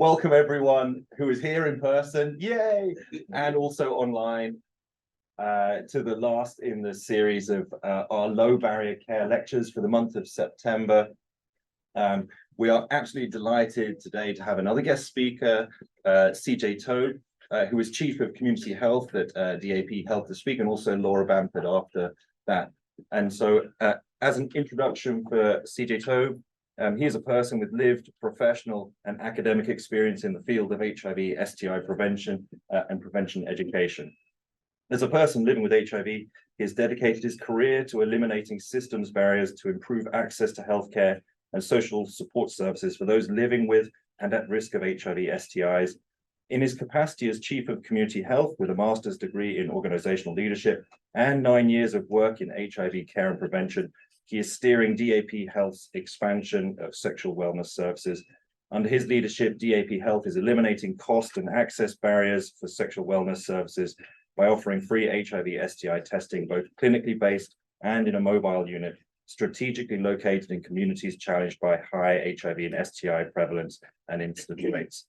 welcome everyone who is here in person, yay, and also online to the last in the series of our low barrier care lectures for the month of September. We are absolutely delighted today to have another guest speaker, CJ Tobe, who is Chief of Community Health at DAP Health to speak, and also Laura Bamford after that. And so as an introduction for CJ Tobe, he is a person with lived professional and academic experience in the field of HIV, STI prevention and prevention education. As a person living with HIV, he has dedicated his career to eliminating systems barriers to improve access to healthcare and social support services for those living with and at risk of HIV STIs. In his capacity as Chief of Community Health with a master's degree in organizational leadership and 9 years of work in HIV care and prevention, he is steering DAP Health's expansion of sexual wellness services. Under his leadership, DAP Health is eliminating cost and access barriers for sexual wellness services by offering free HIV STI testing, both clinically based and in a mobile unit, strategically located in communities challenged by high HIV and STI prevalence and incidence rates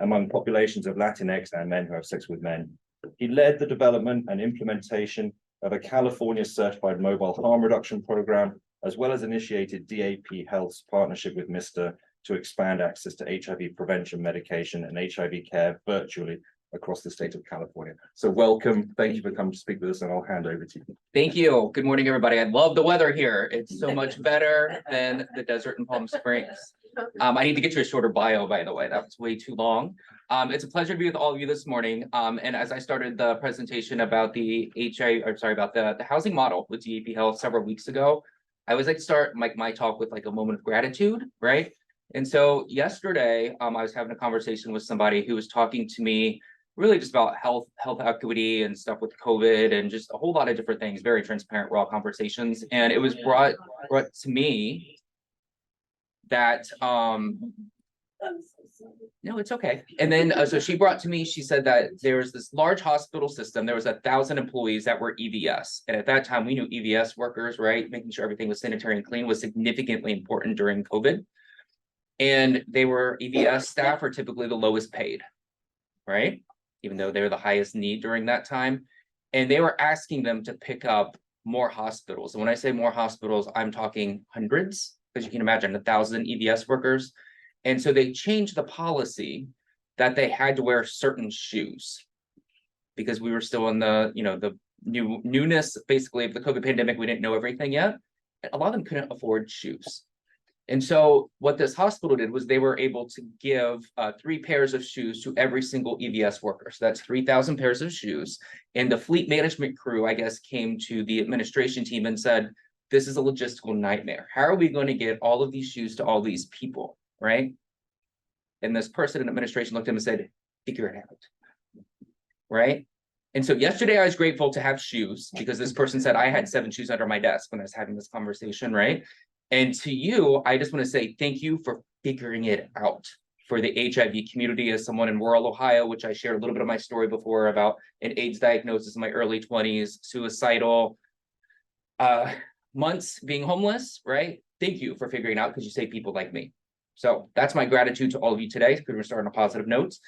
among populations of Latinx and men who have sex with men. He led the development and implementation of a California certified mobile harm reduction program, as well as initiated DAP Health's partnership with MR to expand access to HIV prevention medication and HIV care virtually across the state of California. So welcome, thank you for coming to speak with us, and I'll hand over to you. Thank you. Good morning, everybody. I love the weather here. It's so much better than the desert in Palm Springs. I need to get you a shorter bio, by the way. That was way too long. It's a pleasure to be with all of you this morning. And as I started the presentation about the the housing model with DAP Health several weeks ago, I always like to start my talk with like a moment of gratitude, right? And so yesterday, I was having a conversation with somebody who was talking to me really just about health equity and stuff with COVID and just a whole lot of different things, very transparent, raw conversations. And it was brought to me that no, it's okay. And then so she brought to me, she said that there's this large hospital system. There was 1,000 employees that were EVS. And at that time, we knew EVS workers, right? Making sure everything was sanitary and clean was significantly important during COVID. And they were EVS staff are typically the lowest paid, right? Even though they're the highest need during that time. And they were asking them to pick up more hospitals. And when I say more hospitals, I'm talking hundreds, because you can imagine 1,000 EVS workers. And so they changed the policy that they had to wear certain shoes because we were still in the, the newness, basically, of the COVID pandemic. We didn't know everything yet. A lot of them couldn't afford shoes. And so what this hospital did was they were able to give 3 pairs of shoes to every single EVS worker. So that's 3,000 pairs of shoes. And the fleet management crew, I guess, came to the administration team and said, this is a logistical nightmare. How are we going to get all of these shoes to all these people, right? And this person in administration looked at him and said, figure it out, right? And so yesterday I was grateful to have shoes because this person said I had 7 shoes under my desk when I was having this conversation, right? And to you, I just want to say thank you for figuring it out for the HIV community. As someone in rural Ohio, which I shared a little bit of my story before about an AIDS diagnosis in my early 20s, suicidal, months being homeless, right? Thank you for figuring it out because you save people like me. So that's my gratitude to all of you today because we're starting on positive notes.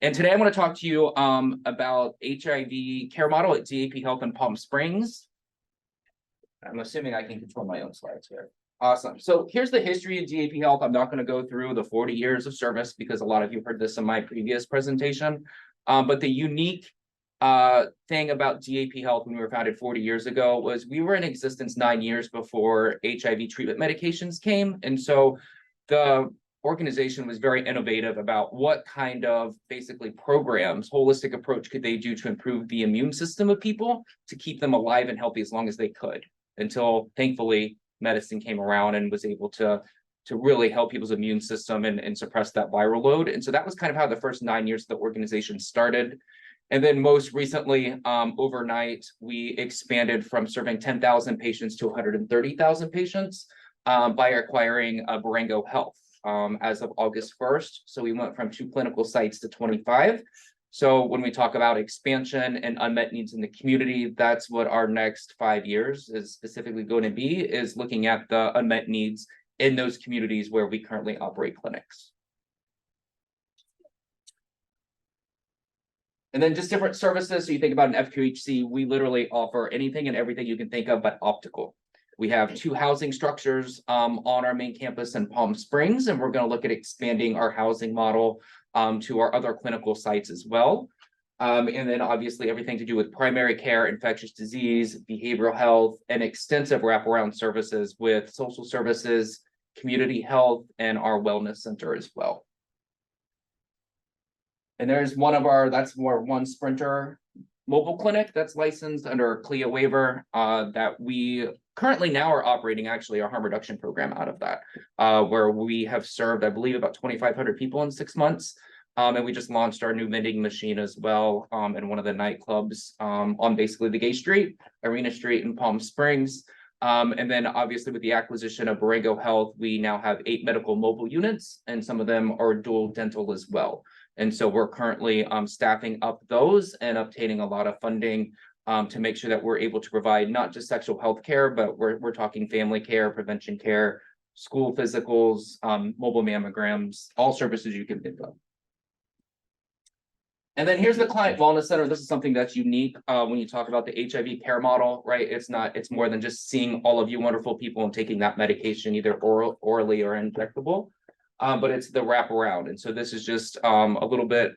And today I want to talk to you about HIV care model at DAP Health in Palm Springs. I'm assuming I can control my own slides here. Awesome. So here's the history of DAP Health. I'm not going to go through the 40 years of service because a lot of you heard this in my previous presentation. But the unique thing about DAP Health when we were founded 40 years ago was we were in existence 9 years before HIV treatment medications came. And so the organization was very innovative about what kind of basically programs, holistic approach could they do to improve the immune system of people to keep them alive and healthy as long as they could, until thankfully medicine came around and was able to really help people's immune system and suppress that viral load. And so that was kind of how the first 9 years of the organization started. And then most recently, overnight, we expanded from serving 10,000 patients to 130,000 patients by acquiring Barango Health as of August 1st. So we went from 2 clinical sites to 25. So when we talk about expansion and unmet needs in the community, that's what our next 5 years is specifically going to be, is looking at the unmet needs in those communities where we currently operate clinics. And then just different services. So you think about an FQHC, we literally offer anything and everything you can think of, but optical. We have 2 housing structures on our main campus in Palm Springs, and we're going to look at expanding our housing model to our other clinical sites as well. And then obviously everything to do with primary care, infectious disease, behavioral health, and extensive wraparound services with social services, community health, and our wellness center as well. And there's that's more one Sprinter mobile clinic that's licensed under a CLIA waiver that we currently now are operating actually our harm reduction program out of that, where we have served, I believe, about 2,500 people in 6 months. And we just launched our new vending machine as well in one of the nightclubs on basically the Gay Street, Arena Street in Palm Springs. And then obviously with the acquisition of Barengo Health, we now have 8 medical mobile units, and some of them are dual dental as well. And so we're currently staffing up those and obtaining a lot of funding to make sure that we're able to provide not just sexual health care, but we're talking family care, prevention care, school physicals, mobile mammograms, all services you can think of. And then here's the Client Wellness Center. This is something that's unique when you talk about the HIV care model, right? It's more than just seeing all of you wonderful people and taking that medication, either orally or injectable, but it's the wraparound. And so this is just a little bit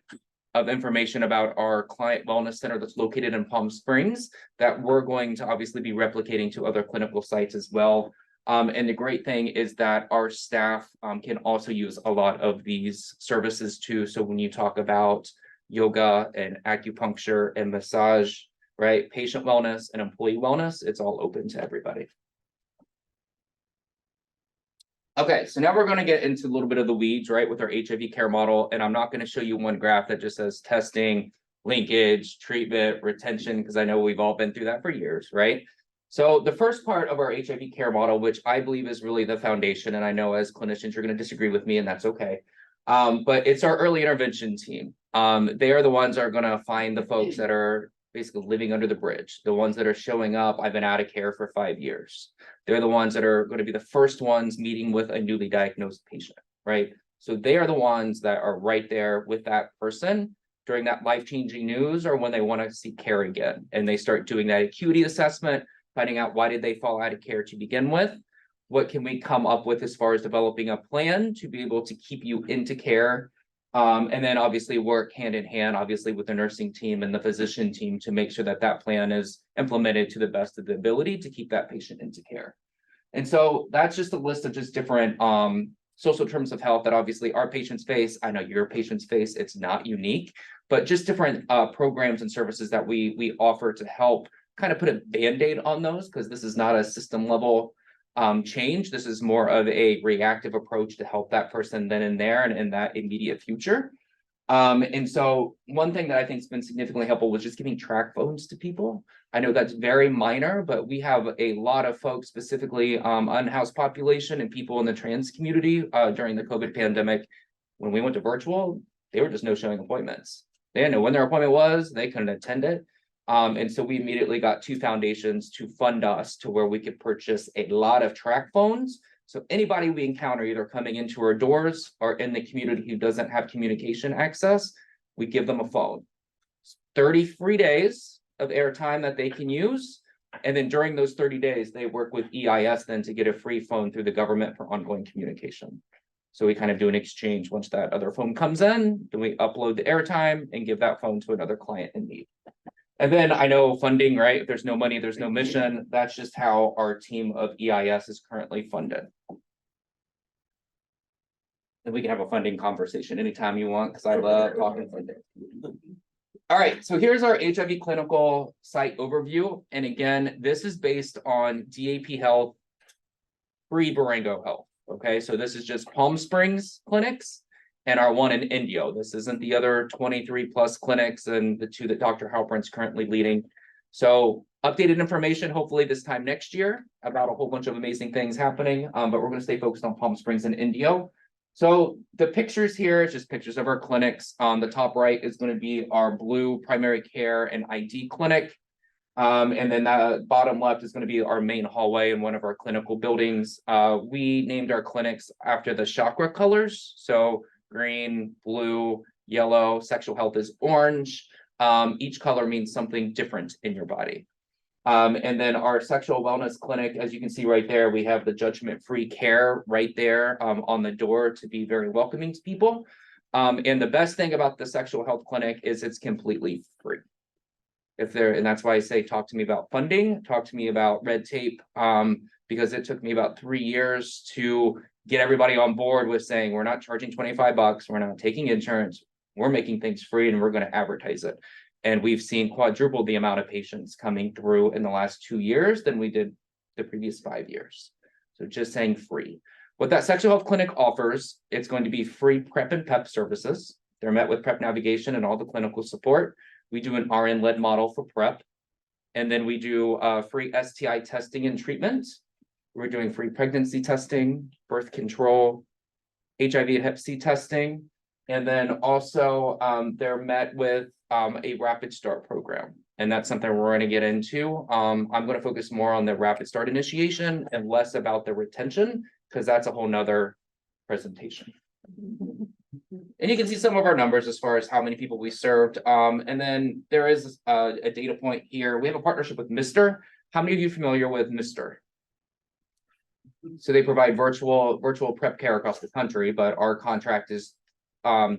of information about our Client Wellness Center that's located in Palm Springs that we're going to obviously be replicating to other clinical sites as well. And the great thing is that our staff can also use a lot of these services too. So when you talk about yoga and acupuncture and massage, right? Patient wellness and employee wellness, it's all open to everybody. Okay, so now we're going to get into a little bit of the weeds, right, with our HIV care model. And I'm not going to show you one graph that just says testing, linkage, treatment, retention, because I know we've all been through that for years, right? So the first part of our HIV care model, which I believe is really the foundation, and I know as clinicians, you're going to disagree with me, and that's okay. But it's our early intervention team. They are the ones that are going to find the folks that are basically living under the bridge, the ones that are showing up. I've been out of care for 5 years. They're the ones that are going to be the first ones meeting with a newly diagnosed patient, right? So they are the ones that are right there with that person during that life-changing news or when they want to seek care again. And they start doing that acuity assessment, finding out why did they fall out of care to begin with? What can we come up with as far as developing a plan to be able to keep you into care? And then obviously work hand in hand, obviously with the nursing team and the physician team to make sure that that plan is implemented to the best of the ability to keep that patient into care. And so that's just a list of just different social terms of health that obviously our patients face. I know your patients face, it's not unique, but just different programs and services that we offer to help kind of put a Band-Aid on those, because this is not a system level change. This is more of a reactive approach to help that person then and there and in that immediate future. And so one thing that I think has been significantly helpful was just giving track phones to people. I know that's very minor, but we have a lot of folks, specifically unhoused population and people in the trans community during the COVID pandemic. When we went to virtual, they were just no-showing appointments. They didn't know when their appointment was, they couldn't attend it. And so we immediately got 2 foundations to fund us to where we could purchase a lot of track phones. So anybody we encounter either coming into our doors or in the community who doesn't have communication access, we give them a phone. 30 free days of airtime that they can use. And then during those 30 days, they work with EIS then to get a free phone through the government for ongoing communication. So we kind of do an exchange. Once that other phone comes in, then we upload the airtime and give that phone to another client in need. And then I know funding, right? If there's no money, there's no mission. That's just how our team of EIS is currently funded. And we can have a funding conversation anytime you want, because I love talking funding. All right, so here's our HIV clinical site overview. And again, this is based on DAP Health, pre-Barengo Health. Okay, so this is just Palm Springs clinics and our one in Indio. This isn't the other 23 plus clinics and the 2 that Dr. Halpern's currently leading. So updated information, hopefully this time next year, about a whole bunch of amazing things happening. But we're going to stay focused on Palm Springs and Indio. So the pictures here is just pictures of our clinics. On the top right is going to be our blue primary care and ID clinic. And then the bottom left is going to be our main hallway in one of our clinical buildings. We named our clinics after the chakra colors. So green, blue, yellow, sexual health is orange. Each color means something different in your body. And then our sexual wellness clinic, as you can see right there, we have the judgment-free care right there on the door to be very welcoming to people. And the best thing about the sexual health clinic is it's completely free. And that's why I say, talk to me about funding, talk to me about red tape, because it took me about 3 years to get everybody on board with saying, we're not charging $25, we're not taking insurance, we're making things free and we're going to advertise it. And we've seen quadruple the amount of patients coming through in the last 2 years than we did the previous 5 years. So just saying free. What that sexual health clinic offers, it's going to be free PrEP and PEP services. They're met with PrEP navigation and all the clinical support. We do an RN-led model for PrEP. And then we do free STI testing and treatment. We're doing free pregnancy testing, birth control, HIV and Hep C testing. And then also they're met with a rapid start program. And that's something we're going to get into. I'm going to focus more on the rapid start initiation and less about the retention, because that's a whole nother presentation. And you can see some of our numbers as far as how many people we served. And then there is a data point here. We have a partnership with Mister. How many of you are familiar with Mister? So they provide virtual PrEP care across the country, but our contract is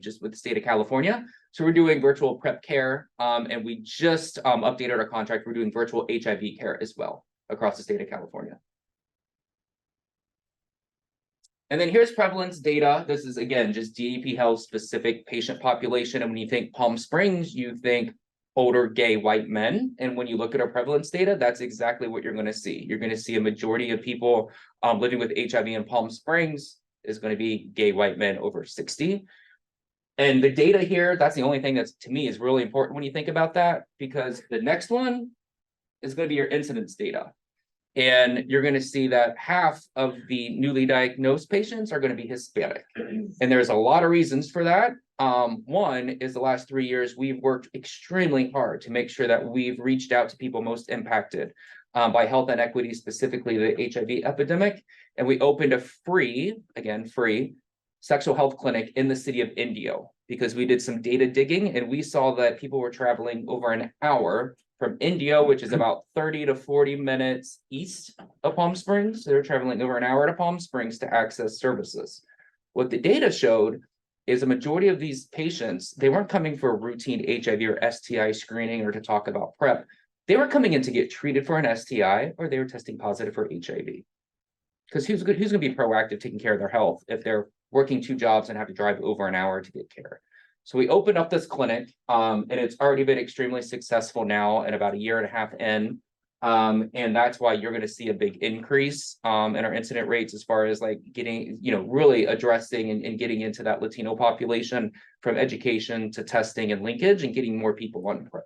just with the state of California. So we're doing virtual PrEP care, and we just updated our contract. We're doing virtual HIV care as well across the state of California. And then here's prevalence data. This is, again, just DAP Health specific patient population. And when you think Palm Springs, you think older gay white men. And when you look at our prevalence data, that's exactly what you're going to see. You're going to see a majority of people living with HIV in Palm Springs is going to be gay white men over 60. And the data here, that's the only thing that's, to me, is really important when you think about that, because the next one is going to be your incidence data. And you're going to see that half of the newly diagnosed patients are going to be Hispanic. And there's a lot of reasons for that. One is the last 3 years, we've worked extremely hard to make sure that we've reached out to people most impacted by health inequity, specifically the HIV epidemic. And we opened a free sexual health clinic in the city of Indio, because we did some data digging and we saw that people were traveling over an hour from Indio, which is about 30 to 40 minutes east of Palm Springs. They're traveling over an hour to Palm Springs to access services. What the data showed is a majority of these patients, they weren't coming for routine HIV or STI screening or to talk about PrEP. They were coming in to get treated for an STI, or they were testing positive for HIV. Because who's going to be proactive taking care of their health if they're working 2 jobs and have to drive over an hour to get care? So we opened up this clinic, and it's already been extremely successful now at about 1.5 years in. And that's why you're going to see a big increase in our incident rates as far as like getting, really addressing and getting into that Latino population, from education to testing and linkage, and getting more people on PrEP.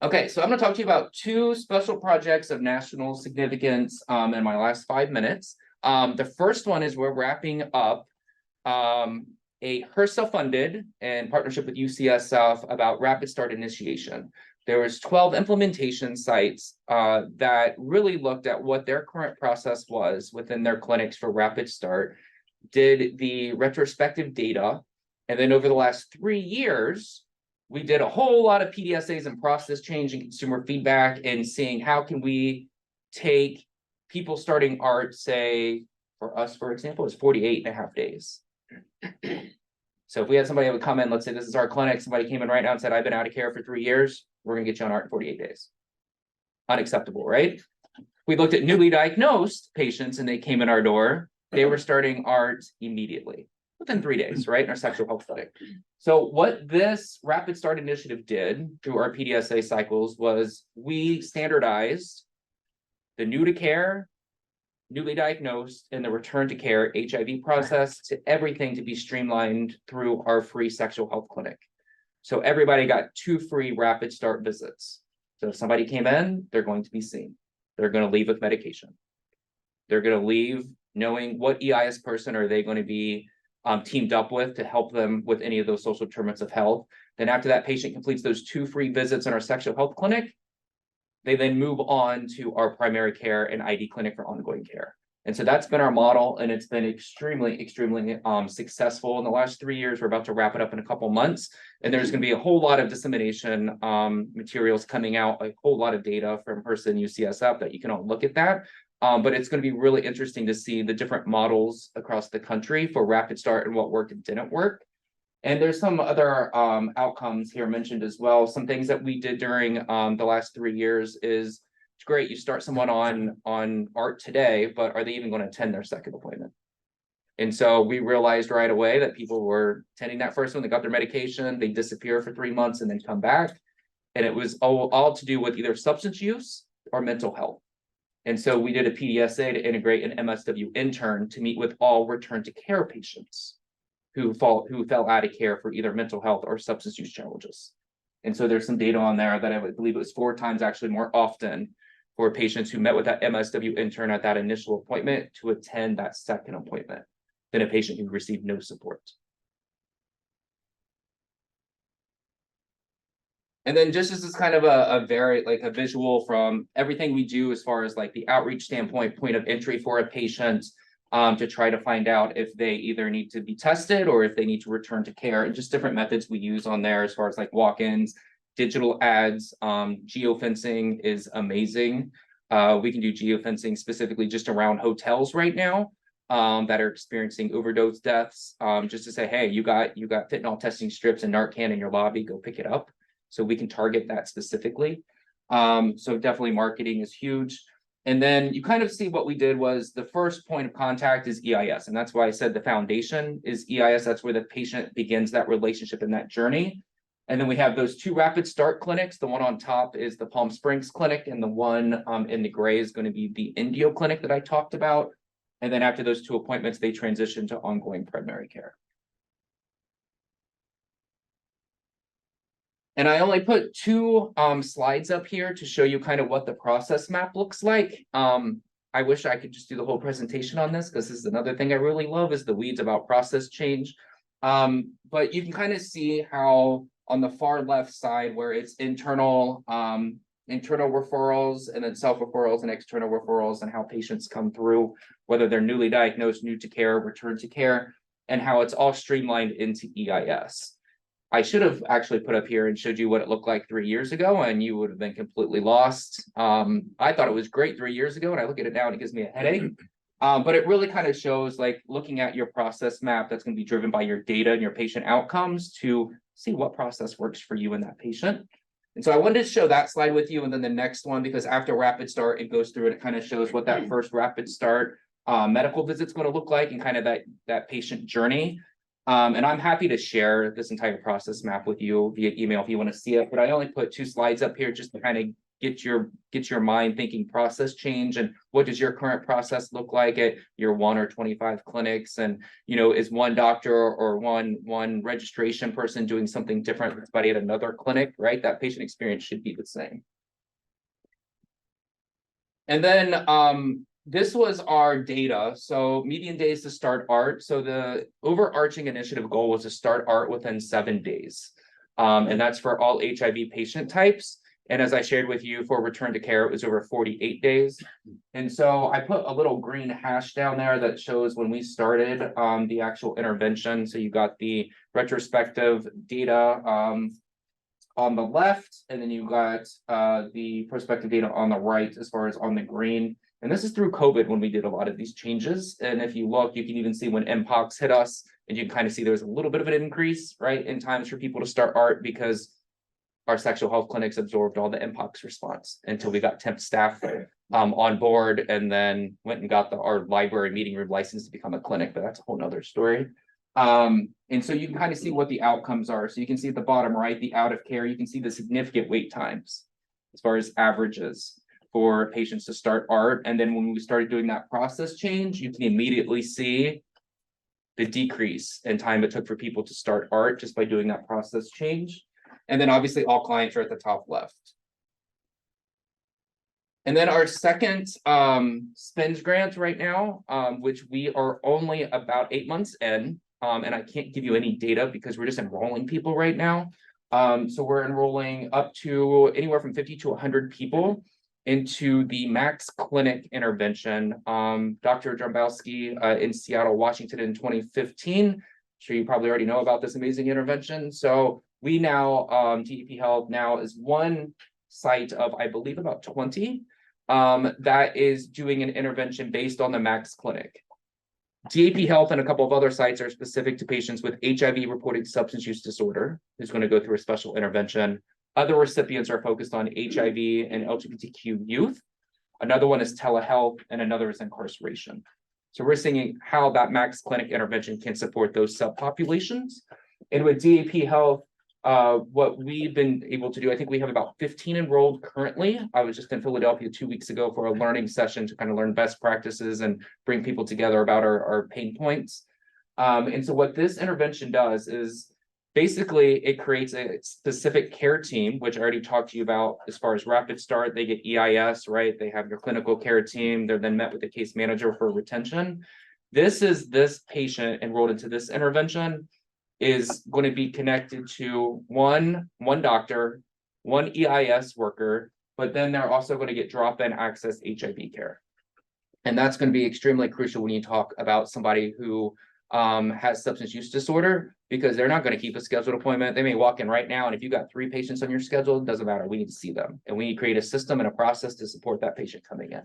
Okay, so I'm going to talk to you about 2 special projects of national significance in my last 5 minutes. The first one is we're wrapping up a HRSA-funded in partnership with UCSF about rapid start initiation. There was 12 implementation sites that really looked at what their current process was within their clinics for rapid start, did the retrospective data, and then over the last 3 years, we did a whole lot of PDSAs and process change and consumer feedback, and seeing how can we take people starting ART, say, for us, for example, it's 48.5 days. So if we had somebody that would come in, let's say this is our clinic, somebody came in right now and said, I've been out of care for 3 years, we're going to get you on ART in 48 days. Unacceptable, right? We looked at newly diagnosed patients and they came in our door, they were starting ART immediately, within 3 days, right, in our sexual health clinic. So what this rapid start initiative did through our PDSA cycles was we standardized the new to care, newly diagnosed, and the return to care HIV process to everything to be streamlined through our free sexual health clinic. So everybody got 2 free rapid start visits. So if somebody came in, they're going to be seen. They're going to leave with medication. They're going to leave knowing what EIS person are they going to be teamed up with to help them with any of those social determinants of health. Then after that patient completes those 2 free visits in our sexual health clinic, they then move on to our primary care and ID clinic for ongoing care. And so that's been our model, and it's been extremely successful in the last 3 years. We're about to wrap it up in a couple months, and there's going to be a whole lot of dissemination materials coming out, a whole lot of data from HRSA and UCSF that you can all look at that. But it's going to be really interesting to see the different models across the country for rapid start and what worked and didn't work. And there's some other outcomes here mentioned as well. Some things that we did during the last 3 years is, it's great, you start someone on ART today, but are they even going to attend their second appointment? And so we realized right away that people were attending that first one, they got their medication, they disappear for 3 months and then come back. And it was all to do with either substance use or mental health. And so we did a PDSA to integrate an MSW intern to meet with all return to care patients who fell out of care for either mental health or substance use challenges. And so there's some data on there that I would believe it was 4 times actually more often for patients who met with that MSW intern at that initial appointment to attend that second appointment than a patient who received no support. And then just as kind of a very like a visual from everything we do as far as like the outreach standpoint, point of entry for a patient, to try to find out if they either need to be tested or if they need to return to care, and just different methods we use on there as far as like walk-ins, digital ads, geofencing is amazing. We can do geofencing specifically just around hotels right now that are experiencing overdose deaths, just to say, hey, you got fentanyl testing strips and Narcan in your lobby, go pick it up. So we can target that specifically. So definitely marketing is huge. And then you kind of see what we did was the first point of contact is EIS. And that's why I said the foundation is EIS. That's where the patient begins that relationship and that journey. And then we have those 2 rapid start clinics. The one on top is the Palm Springs clinic, and the one in the gray is going to be the Indio clinic that I talked about. And then after those 2 appointments, they transition to ongoing primary care. And I only put 2 slides up here to show you kind of what the process map looks like. I wish I could just do the whole presentation on this, because this is another thing I really love is the weeds about process change. But you can kind of see how on the far left side where it's internal referrals and then self-referrals and external referrals, and how patients come through, whether they're newly diagnosed, new to care, return to care, and how it's all streamlined into EIS. I should have actually put up here and showed you what it looked like 3 years ago, and you would have been completely lost. I thought it was great 3 years ago, and I look at it now and it gives me a headache. But it really kind of shows like looking at your process map that's going to be driven by your data and your patient outcomes to see what process works for you and that patient. And so I wanted to show that slide with you, and then the next one, because after rapid start, it goes through and it kind of shows what that first rapid start medical visit's going to look like and kind of that patient journey. And I'm happy to share this entire process map with you via email if you want to see it, but I only put 2 slides up here just to kind of get your mind thinking process change, and what does your current process look like at your 1 or 25 clinics, and is one doctor or one registration person doing something different than somebody at another clinic, right? That patient experience should be the same. And then this was our data. So median days to start ART. So the overarching initiative goal was to start ART within 7 days. And that's for all HIV patient types. And as I shared with you, for return to care, it was over 48 days. And so I put a little green hash down there that shows when we started the actual intervention. So you got the retrospective data on the left, and then you got the prospective data on the right as far as on the green. And this is through COVID when we did a lot of these changes. And if you look, you can even see when MPOX hit us, and you can kind of see there was a little bit of an increase, right, in times for people to start ART, because our sexual health clinics absorbed all the MPOX response until we got temp staff on board, and then went and got our library meeting room license to become a clinic, but that's a whole nother story. And so you can kind of see what the outcomes are. So you can see at the bottom right, the out of care, you can see the significant wait times as far as averages for patients to start ART. And then when we started doing that process change, you can immediately see the decrease in time it took for people to start ART just by doing that process change. And then obviously all clients are at the top left. And then our second SPINS grant right now, which we are only about 8 months in, and I can't give you any data because we're just enrolling people right now. So we're enrolling up to anywhere from 50 to 100 people. into the Max Clinic intervention. Dr. Drambowski in Seattle, Washington in 2015. I'm sure you probably already know about this amazing intervention. So we now, DAP Health now is one site of, I believe, about 20 that is doing an intervention based on the Max Clinic. DAP Health and a couple of other sites are specific to patients with HIV reported substance use disorder, who's going to go through a special intervention. Other recipients are focused on HIV and LGBTQ youth. Another one is telehealth, and another is incarceration. So we're seeing how that Max Clinic intervention can support those subpopulations. And with DAP Health, what we've been able to do, I think we have about 15 enrolled currently. I was just in Philadelphia 2 weeks ago for a learning session to kind of learn best practices and bring people together about our pain points. And so what this intervention does is basically it creates a specific care team, which I already talked to you about as far as Rapid Start. They get EIS, right? They have your clinical care team. They're then met with the case manager for retention. This patient enrolled into this intervention is going to be connected to one doctor, one EIS worker, but then they're also going to get drop-in access HIV care. And that's going to be extremely crucial when you talk about somebody who has substance use disorder, because they're not going to keep a scheduled appointment. They may walk in right now, and if you got 3 patients on your schedule, it doesn't matter. We need to see them, and we need to create a system and a process to support that patient coming in.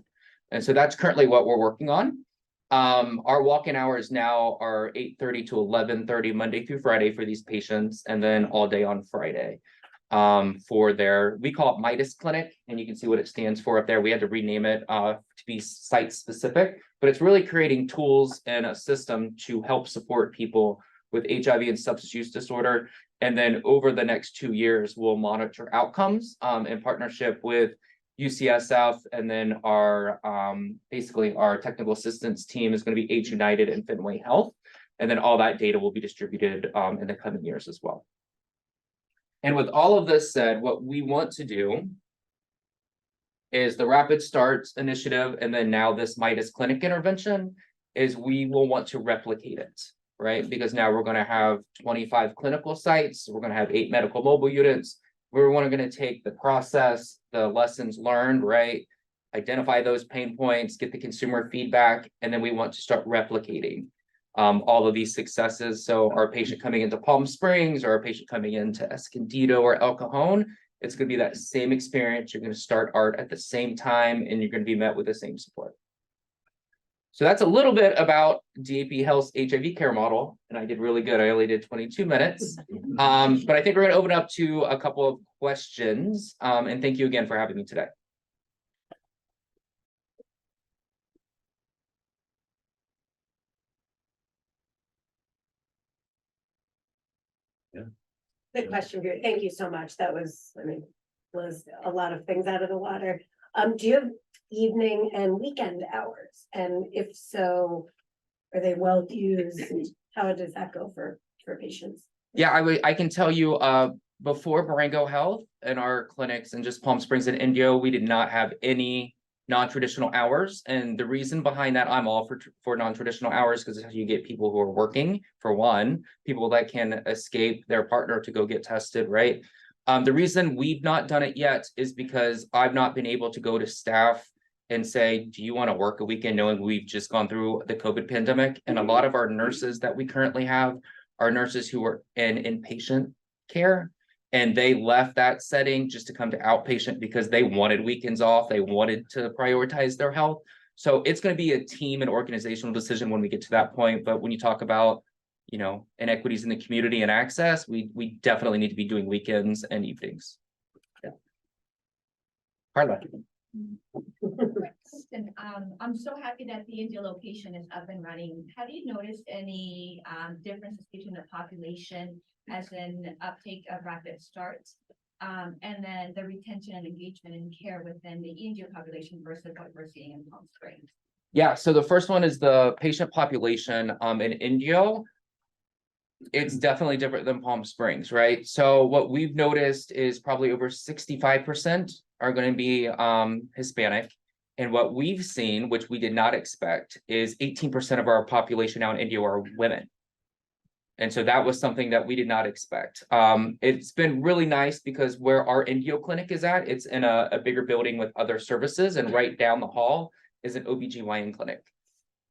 And so that's currently what we're working on. Our walk-in hours now are 8:30 to 11:30 Monday through Friday for these patients, and then all day on Friday for we call it Midas Clinic, and you can see what it stands for up there. We had to rename it to be site specific, but it's really creating tools and a system to help support people with HIV and substance use disorder. And then over the next 2 years, we'll monitor outcomes in partnership with UCSF, and then our basically our technical assistance team is going to be AIDS United and Fenway Health, and then all that data will be distributed in the coming years as well. And with all of this said, what we want to do is the Rapid Start initiative, and then now this Midas Clinic intervention, is we will want to replicate it, right? Because now we're going to have 25 clinical sites, we're going to have 8 medical mobile units. We're going to take the process, the lessons learned, right? Identify those pain points, get the consumer feedback, and then we want to start replicating all of these successes. So our patient coming into Palm Springs, or our patient coming into Escondido or El Cajon, it's going to be that same experience. You're going to start art at the same time, and you're going to be met with the same support. So that's a little bit about DAP Health's HIV care model, and I did really good. I only did 22 minutes, but I think we're going to open up to a couple of questions, and thank you again for having me today. Good question, Gary. Thank you so much. That was, was a lot of things out of the water. Do you have evening and weekend hours? And if so, are they well used? How does that go for patients? Yeah, I can tell you, before Marengo Health and our clinics in just Palm Springs and Indio, we did not have any non-traditional hours. And the reason behind that, I'm all for non-traditional hours, because you get people who are working, for one, people that can escape their partner to go get tested, right? The reason we've not done it yet is because I've not been able to go to staff and say, do you want to work a weekend, knowing we've just gone through the COVID pandemic? And a lot of our nurses that we currently have are nurses who are in inpatient care, and they left that setting just to come to outpatient because they wanted weekends off. They wanted to prioritize their health. So it's going to be a team and organizational decision when we get to that point. But when you talk about, inequities in the community and access, we definitely need to be doing weekends and evenings. Yeah. Carla. And I'm so happy that the India location is up and running. Have you noticed any differences between the population, as in uptake of Rapid Starts, and then the retention and engagement and care within the India population versus what we're seeing in Palm Springs? Yeah, so the first one is the patient population in Indio. It's definitely different than Palm Springs, right? So what we've noticed is probably over 65% are going to be Hispanic. And what we've seen, which we did not expect, is 18% of our population now in India are women. And so that was something that we did not expect. It's been really nice because where our Indio clinic is at, it's in a bigger building with other services, and right down the hall is an OBGYN clinic.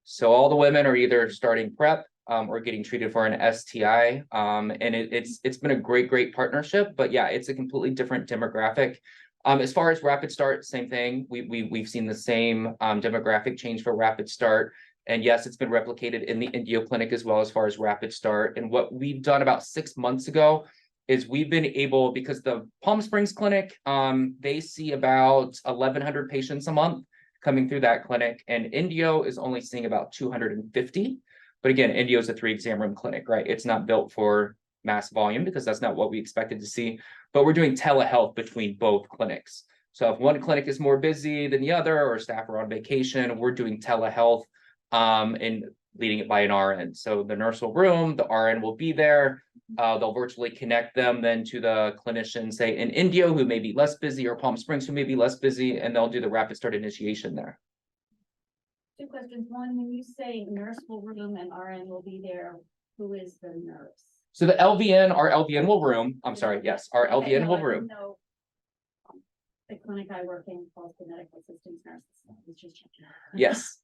So all the women are either starting PrEP or getting treated for an STI. And it's been a great partnership, but yeah, it's a completely different demographic. As far as Rapid Start, same thing. We've seen the same demographic change for Rapid Start. And yes, it's been replicated in the Indio clinic as well as far as Rapid Start. And what we've done about 6 months ago is we've been able, because the Palm Springs clinic, they see about 1,100 patients a month coming through that clinic, and Indio is only seeing about 250. But again, Indio is a 3-exam room clinic, right? It's not built for mass volume because that's not what we expected to see. But we're doing telehealth between both clinics. So if one clinic is more busy than the other, or staff are on vacation, we're doing telehealth and leading it by an RN. So the nurse will room, the RN will be there. They'll virtually connect them then to the clinician, say in Indio, who may be less busy, or Palm Springs, who may be less busy, and they'll do the Rapid Start initiation there. 2 questions. One, when you say nurse will room and RN will be there, who is the nurse? So the LVN, our LVN will room. I'm sorry, yes, our Okay, LVN no, will I room. didn't know. The clinic I work in calls the medical assistants nurses. I was just checking. Yes.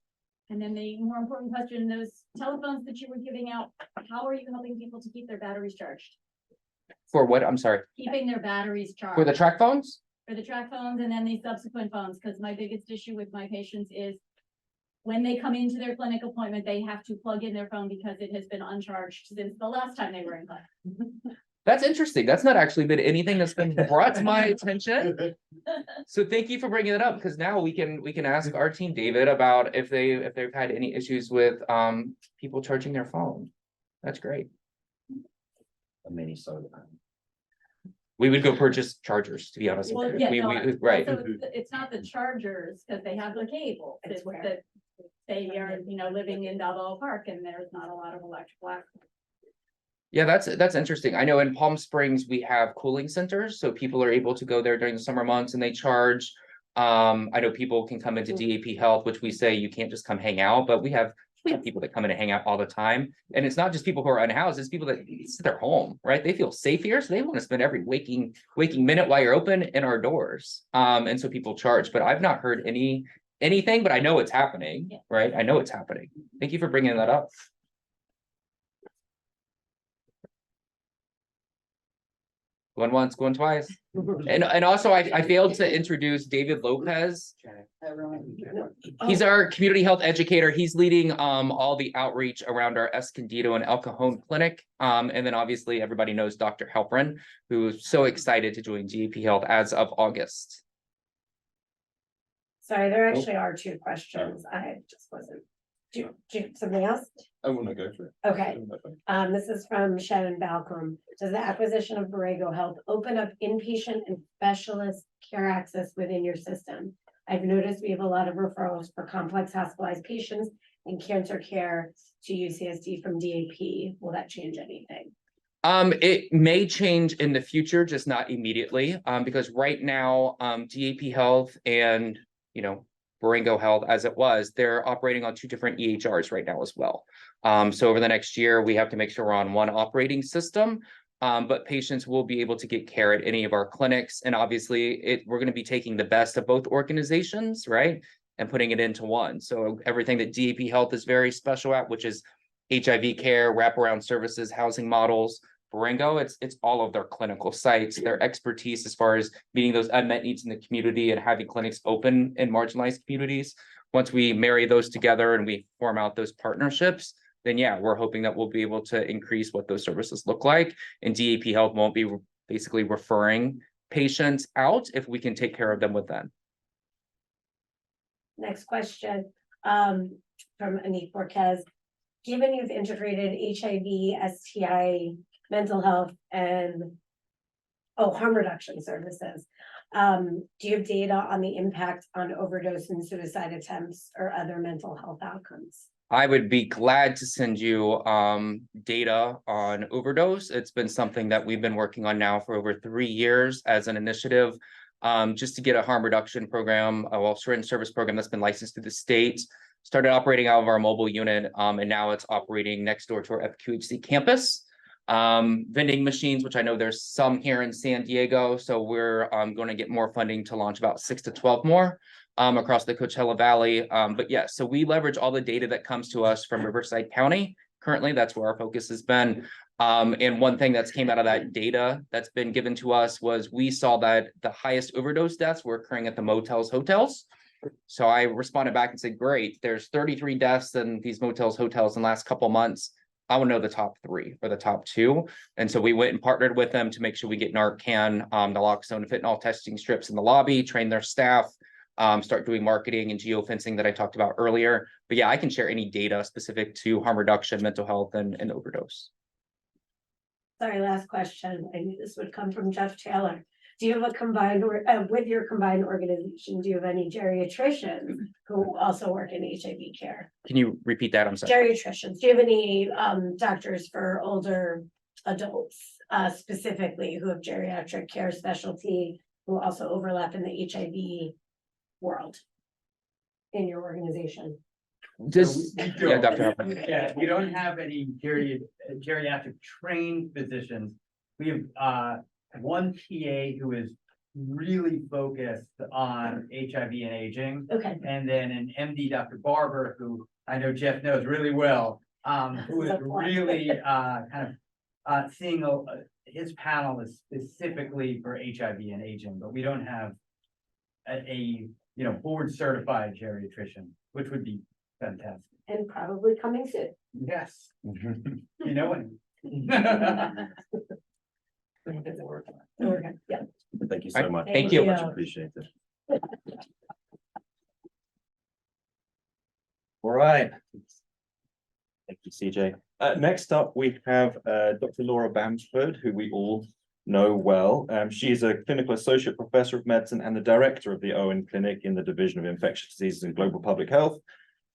And then the more important question, those telephones that you were giving out, how are you helping people to keep their batteries charged? For what? I'm sorry. Keeping their batteries charged. For the track phones? For the track phones and then the subsequent phones, because my biggest issue with my patients is when they come into their clinic appointment, they have to plug in their phone because it has been uncharged since the last time they were in clinic. That's interesting. That's not actually been anything that's been brought to my attention. So thank you for bringing it up, because now we can ask our team, David, about if they've had any issues with people charging their phone. That's great. A mini solar. We would go purchase chargers, to be honest Well, with yeah, you. no, Right. So it's not the chargers, because they have the cable. It's It's where- that they are, living in Balboa Park and there's not a lot of electrical access. Yeah, that's interesting. I know in Palm Springs, we have cooling centers, so people are able to go there during the summer months and they charge. I know people can come into DAP Health, which we say you can't just come hang out, but we have people that come in and hang out all the time. And it's not just people who are unhoused, it's people that it's their home, right? They feel safe here, so they want to spend every waking minute while you're open in our doors. And so people charge, but I've not heard anything, but I know it's happening, right? I know it's happening. Thank you for bringing that up. Going once, going twice. And also I failed to introduce David Lopez. He's our community health educator. He's leading all the outreach around our Escondido and El Cajon clinic. And then obviously everybody knows Dr. Halperin, who's so excited to join DAP Health as of August. Sorry, there actually are 2 questions. I just wasn't. Do something else? I want to go for it. Okay, this is from Shannon Balcom. Does the acquisition of Borrego Health open up inpatient and specialist care access within your system? I've noticed we have a lot of referrals for complex hospitalized patients and cancer care to UCSD from DAP. Will that change anything? It may change in the future, just not immediately, because right now, DAP Health and, Borrego Health, as it was, they're operating on 2 different EHRs right now as well. So over the next year, we have to make sure we're on one operating system, but patients will be able to get care at any of our clinics. And obviously we're going to be taking the best of both organizations, right? And putting it into one. So everything that DAP Health is very special at, which is HIV care, wraparound services, housing models. Borrego, it's all of their clinical sites, their expertise as far as meeting those unmet needs in the community and having clinics open in marginalized communities. Once we marry those together and we form out those partnerships, then yeah, we're hoping that we'll be able to increase what those services look like. And DAP Health won't be basically referring patients out if we can take care of them with them. Next question, from Anik Borquez. Given you've integrated HIV, STI, mental health, and harm reduction services, do you have data on the impact on overdose and suicide attempts or other mental health outcomes? I would be glad to send you data on overdose. It's been something that we've been working on now for over 3 years as an initiative, just to get a harm reduction program, syringe service program that's been licensed through the state. Started operating out of our mobile unit, and now it's operating next door to our FQHC campus. vending machines, which I know there's some here in San Diego. So we're going to get more funding to launch about 6 to 12 more across the Coachella Valley. But yeah, so we leverage all the data that comes to us from Riverside County. Currently, that's where our focus has been. And one thing that's came out of that data that's been given to us was we saw that the highest overdose deaths were occurring at the motels, hotels. So I responded back and said, great, there's 33 deaths in these motels, hotels in the last couple months. I want to know the top 3 or the top 2. And so we went and partnered with them to make sure we get Narcan, naloxone, and fentanyl testing strips in the lobby, train their staff, start doing marketing and geofencing that I talked about earlier. But yeah, I can share any data specific to harm reduction, mental health, and overdose. Sorry, last question. I knew this would come from Jeff Taylor. Do you have a combined, with your combined organization, do you have any geriatricians who also work in HIV care? Can you repeat that? I'm sorry. Geriatricians, do you have any doctors for older adults specifically who have geriatric care specialty who also overlap in the HIV world in your organization? Just, We yeah, don't. Dr. Huffman. Yeah, we don't have any geriatric trained physicians. We have one PA who is really focused on HIV and aging. Okay. And then an MD, Dr. Barber, who I know Jeff knows really well, who is really kind of seeing his panel is specifically for HIV and aging, but we don't have a board certified geriatrician, which would be fantastic. And probably coming soon. Yes. You know when. Okay, yeah. Thank you so much. Thank you. Much appreciated. All right. Thank you, CJ. Next up, we have Dr. Laura Bamford, who we all know well. She is a clinical associate professor of medicine and the director of the Owen Clinic in the Division of Infectious Diseases and Global Public Health.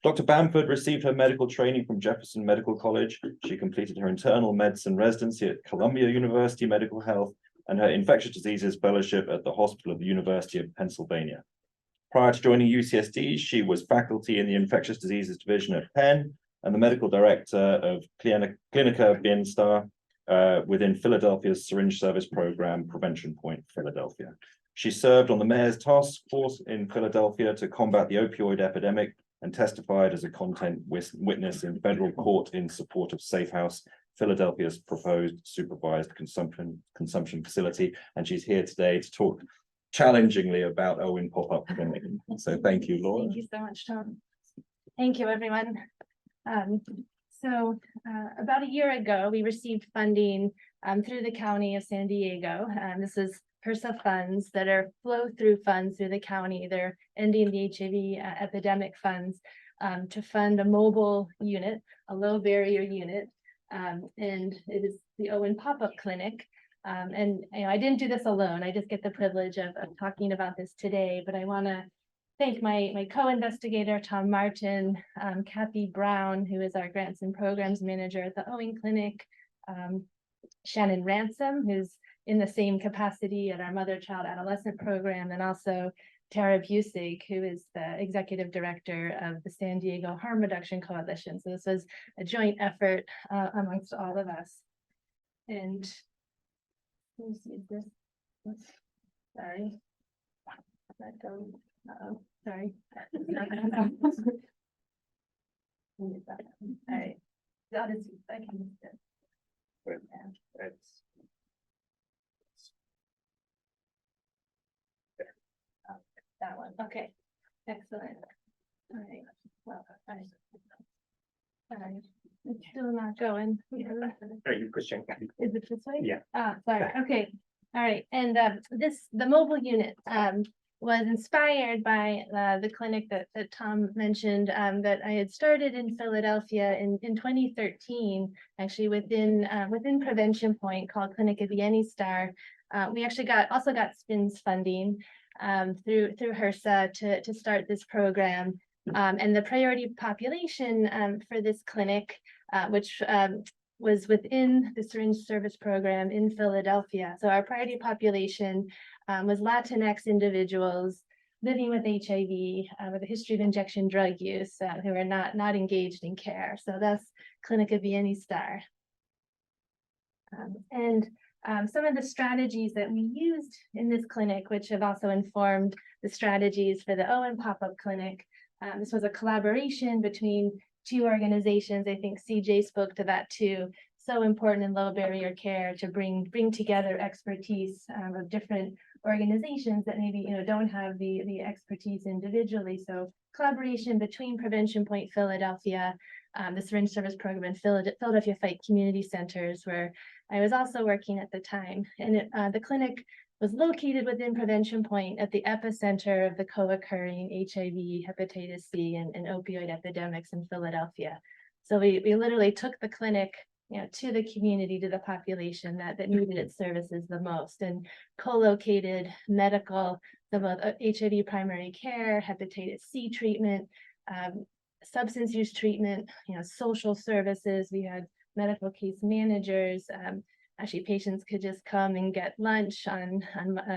Dr. Bamford received her medical training from Jefferson Medical College. She completed her internal medicine residency at Columbia University Medical Health and her infectious diseases fellowship at the Hospital of the University of Pennsylvania. Prior to joining UCSD, she was faculty in the infectious diseases division at Penn and the medical director of Clinica Bienestar within Philadelphia's syringe service program, Prevention Point Philadelphia. She served on the mayor's task force in Philadelphia to combat the opioid epidemic and testified as a content witness in federal court in support of Safe House, Philadelphia's proposed supervised consumption facility. And she's here today to talk challengingly about Owen pop-up clinic. So thank you, Laura. Thank you so much, Tom. Thank you, everyone. About a year ago, we received funding through the County of San Diego. This is HRSA funds that are flow-through funds through the county. They're ending the HIV epidemic funds to fund a mobile unit, a low barrier unit. And it is the Owen pop-up clinic. And I didn't do this alone. I just get the privilege of talking about this today, but I want to thank my co-investigator, Tom Martin, Kathy Brown, who is our grants and programs manager at the Owen Clinic, Shannon Ransom, who's in the same capacity at our mother child adolescent program, and also Tara Busig, who is the executive director of the San Diego Harm Reduction Coalition. So this was a joint effort amongst all of us. And let me see if this, sorry. Sorry. All right. That is, I can. That one. Okay. Excellent. All right. Well, sorry. It's still not going. Are you pushing? Is it this way? Yeah. Sorry. Okay. All right. And the mobile unit was inspired by the clinic that Tom mentioned that I had started in Philadelphia in 2013, actually within Prevention Point, called Clinica Bienestar. We actually also got SPINS funding through HRSA to start this program. And the priority population for this clinic, which was within the syringe service program in Philadelphia. So our priority population was Latinx individuals living with HIV with a history of injection drug use who are not engaged in care. So that's Clinica Bienestar. Some of the strategies that we used in this clinic, which have also informed the strategies for the Owen pop-up clinic. This was a collaboration between two organizations. I think CJ spoke to that too. So important in low barrier care to bring together expertise of different organizations that maybe don't have the expertise individually. So collaboration between Prevention Point Philadelphia, the syringe service program in Philadelphia Fight Community Centers, where I was also working at the time. And the clinic was located within Prevention Point at the epicenter of the co-occurring HIV, hepatitis C, and opioid epidemics in Philadelphia. So we literally took the clinic to the community, to the population that needed its services the most, and co-located medical, some of HIV primary care, hepatitis C treatment, substance use treatment, social services. We had medical case managers. Actually, patients could just come and get lunch on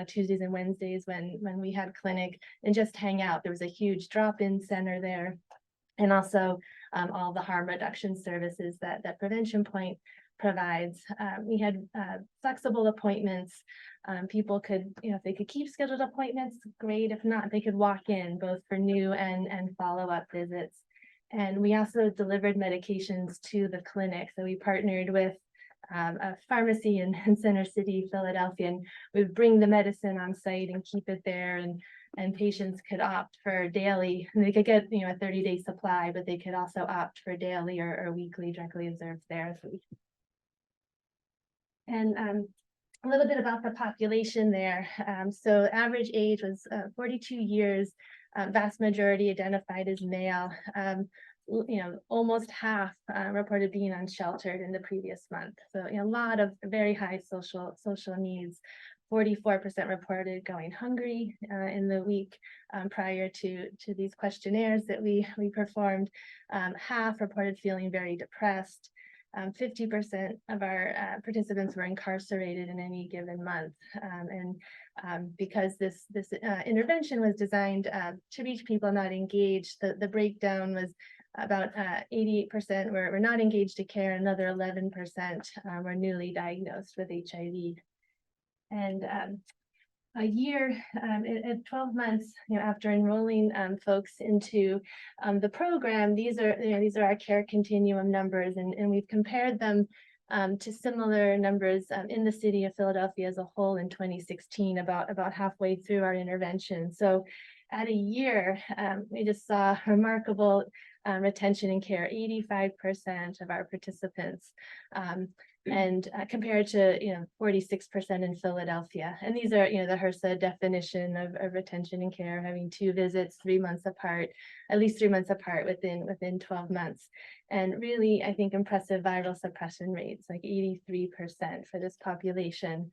Tuesdays and Wednesdays when we had clinic and just hang out. There was a huge drop-in center there. And also all the harm reduction services that Prevention Point provides. We had flexible appointments. People could, if they could keep scheduled appointments, great. If not, they could walk in both for new and follow-up visits. And we also delivered medications to the clinic. So we partnered with a pharmacy in Center City, Philadelphia, and we would bring the medicine on site and keep it there. And patients could opt for daily, and they could get a 30-day supply, but they could also opt for daily or weekly directly observed therapy. And a little bit about the population there. So average age was 42 years, vast majority identified as male. Almost half reported being unsheltered in the previous month. So a lot of very high social needs. 44% reported going hungry in the week prior to these questionnaires that we performed. Half reported feeling very depressed. 50% of our participants were incarcerated in any given month. Because this intervention was designed to reach people not engaged, the breakdown was about 88% were not engaged to care, another 11% were newly diagnosed with HIV. And a year, at 12 months, after enrolling folks into the program, these are our care continuum numbers, and we've compared them to similar numbers in the city of Philadelphia as a whole in 2016, about halfway through our intervention. So at a year, we just saw remarkable retention and care, 85% of our participants, and compared to 46% in Philadelphia. And these are the HRSA definition of retention and care, having 2 visits 3 months apart, at least 3 months apart within 12 months. And really, I think, impressive viral suppression rates, like 83% for this population,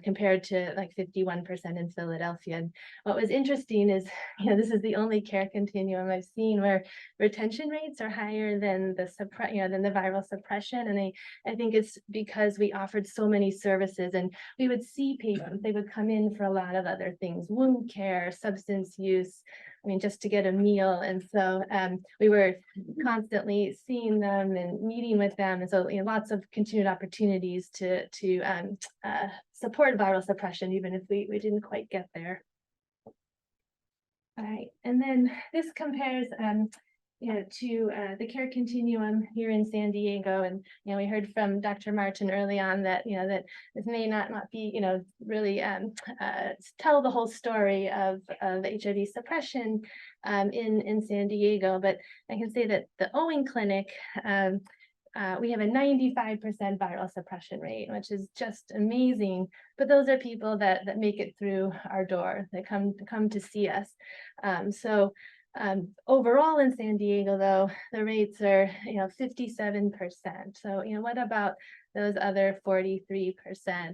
compared to like 51% in Philadelphia. And what was interesting is, this is the only care continuum I've seen where retention rates are higher than the viral suppression. And I think it's because we offered so many services, and we would see patients, they would come in for a lot of other things, wound care, substance use, just to get a meal. And so we were constantly seeing them and meeting with them. And so lots of continued opportunities to support viral suppression, even if we didn't quite get there. All right, and then this compares to the care continuum here in San Diego. And we heard from Dr. Martin early on that that this may not be really tell the whole story of HIV suppression in San Diego, but I can say that the Owen Clinic, we have a 95% viral suppression rate, which is just amazing. But those are people that make it through our door, that come to see us. Overall in San Diego, though, the rates are 57%. So what about those other 43%?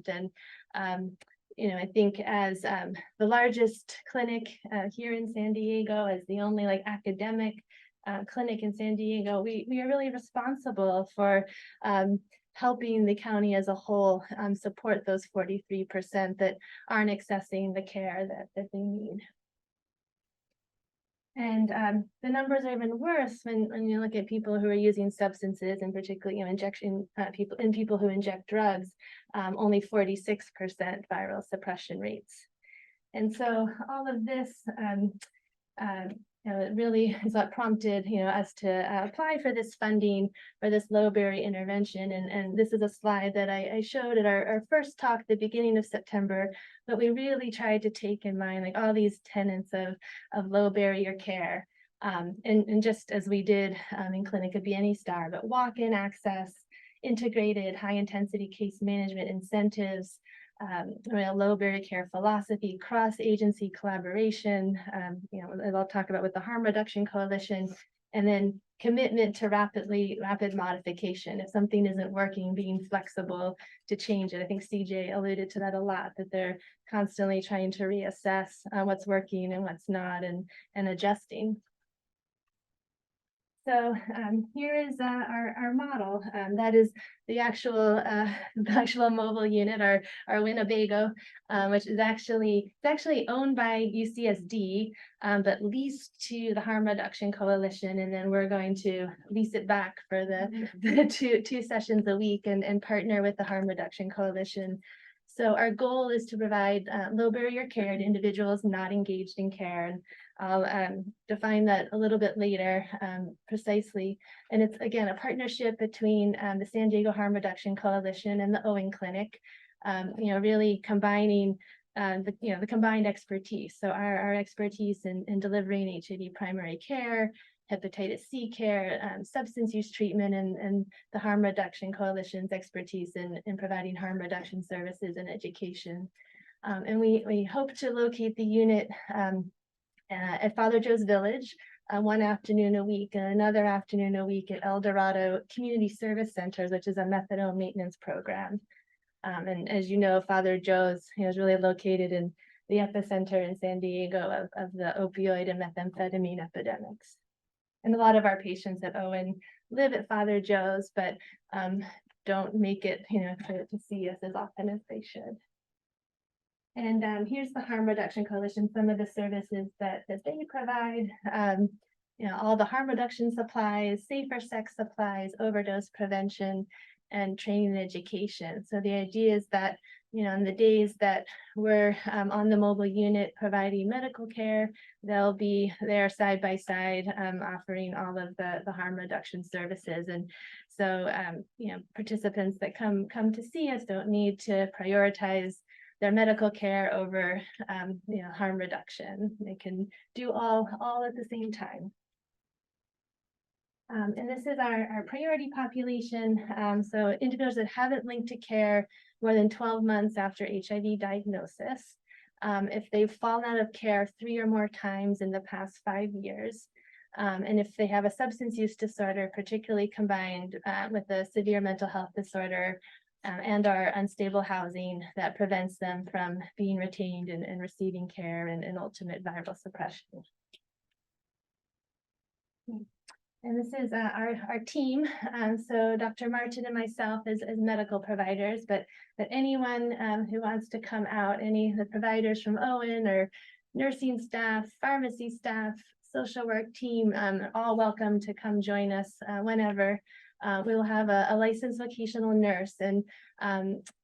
And I think as the largest clinic here in San Diego, as the only academic clinic in San Diego, we are really responsible for helping the county as a whole support those 43% that aren't accessing the care that they need. And the numbers are even worse when you look at people who are using substances, and particularly, people who inject drugs, only 46% viral suppression rates. And so all of this, it really is what prompted, us to apply for this funding for this low barrier intervention. And this is a slide that I showed at our first talk at the beginning of September, but we really tried to take in mind like all these tenets of low barrier care. And just as we did in Clinic of Any Star, but walk-in access, integrated high intensity case management incentives, low barrier care philosophy, cross-agency collaboration, as I'll talk about with the Harm Reduction Coalition, and then commitment to rapid modification. If something isn't working, being flexible to change it. I think CJ alluded to that a lot, that they're constantly trying to reassess what's working and what's not, and adjusting. So here is our model. That is the actual mobile unit, our Winnebago, which is actually owned by UCSD, but leased to the Harm Reduction Coalition, and then we're going to lease it back for the two sessions a week and partner with the Harm Reduction Coalition. So our goal is to provide low barrier care to individuals not engaged in care. And I'll define that a little bit later precisely. And it's, again, a partnership between the San Diego Harm Reduction Coalition and the Owen Clinic, really combining the combined expertise. So our expertise in delivering HIV primary care, hepatitis C care, substance use treatment, and the Harm Reduction Coalition's expertise in providing harm reduction services and education. And we hope to locate the unit at Father Joe's Village one afternoon a week, and another afternoon a week at El Dorado Community Service Centers, which is a methadone maintenance program. And as you know, Father Joe's is really located in the epicenter in San Diego of the opioid and methamphetamine epidemics. And a lot of our patients at Owen live at Father Joe's, but don't make it, to see us as often as they should. And here's the Harm Reduction Coalition, some of the services that they provide. All the harm reduction supplies, safer sex supplies, overdose prevention, and training and education. So the idea is that, in the days that we're on the mobile unit providing medical care, they'll be there side by side, offering all of the harm reduction services. And so, participants that come to see us don't need to prioritize their medical care over, harm reduction. They can do all at the same time. And this is our priority population. So individuals that haven't linked to care more than 12 months after HIV diagnosis. If they've fallen out of care 3 or more times in the past 5 years. And if they have a substance use disorder, particularly combined with a severe mental health disorder, and our unstable housing that prevents them from being retained and receiving care and ultimate viral suppression. And this is our team. So Dr. Martin and myself as medical providers, but anyone who wants to come out, any of the providers from Owen or nursing staff, pharmacy staff, social work team, are all welcome to come join us whenever. We'll have a licensed vocational nurse, and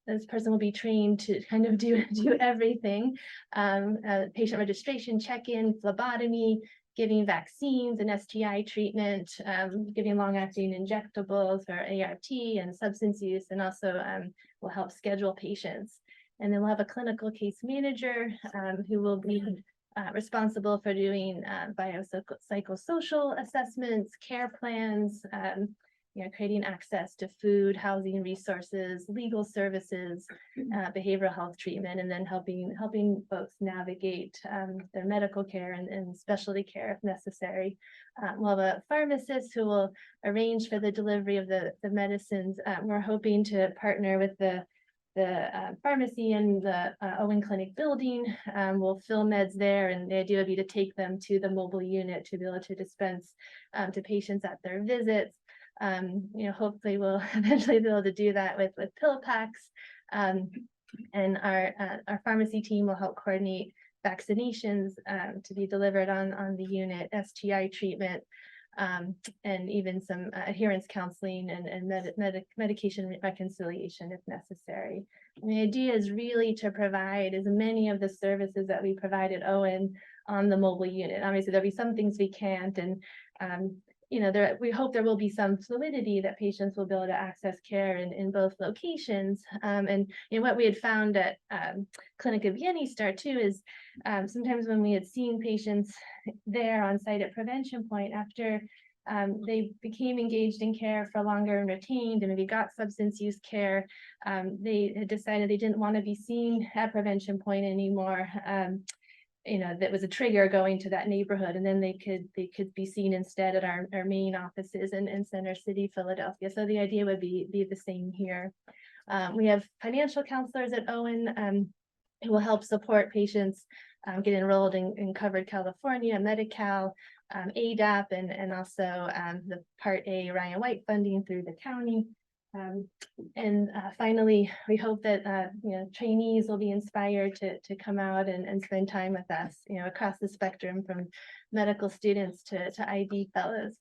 this person will be trained to kind of do everything. Patient registration, check-in, phlebotomy, giving vaccines and STI treatment, giving long-acting injectables for ART and substance use, and also will help schedule patients. And then we'll have a clinical case manager who will be responsible for doing biopsychosocial assessments, care plans, creating access to food, housing resources, legal services, behavioral health treatment, and then helping folks navigate their medical care and specialty care if necessary. We'll have a pharmacist who will arrange for the delivery of the medicines. We're hoping to partner with the pharmacy in the Owen Clinic building. We'll fill meds there, and the idea would be to take them to the mobile unit to be able to dispense to patients at their visits. Hopefully we'll eventually be able to do that with pill packs. And our pharmacy team will help coordinate vaccinations to be delivered on the unit, STI treatment, and even some adherence counseling and medication reconciliation if necessary. And the idea is really to provide as many of the services that we provide at Owen on the mobile unit. Obviously, there'll be some things we can't, and you know, we hope there will be some fluidity that patients will be able to access care in both locations. And you know, what we had found at Clinic of Yenny Star too is sometimes when we had seen patients there on site at Prevention Point, after they became engaged in care for longer and retained and maybe got substance use care, they had decided they didn't want to be seen at Prevention Point anymore. You know, that was a trigger going to that neighborhood, and then they could be seen instead at our main offices in Center City, Philadelphia. So the idea would be the same here. We have financial counselors at Owen who will help support patients get enrolled in Covered California, Medi-Cal, ADAP, and also the Part A Ryan White funding through the county. And finally, we hope that you know, trainees will be inspired to come out and spend time with us, you know, across the spectrum from medical students to ID fellows.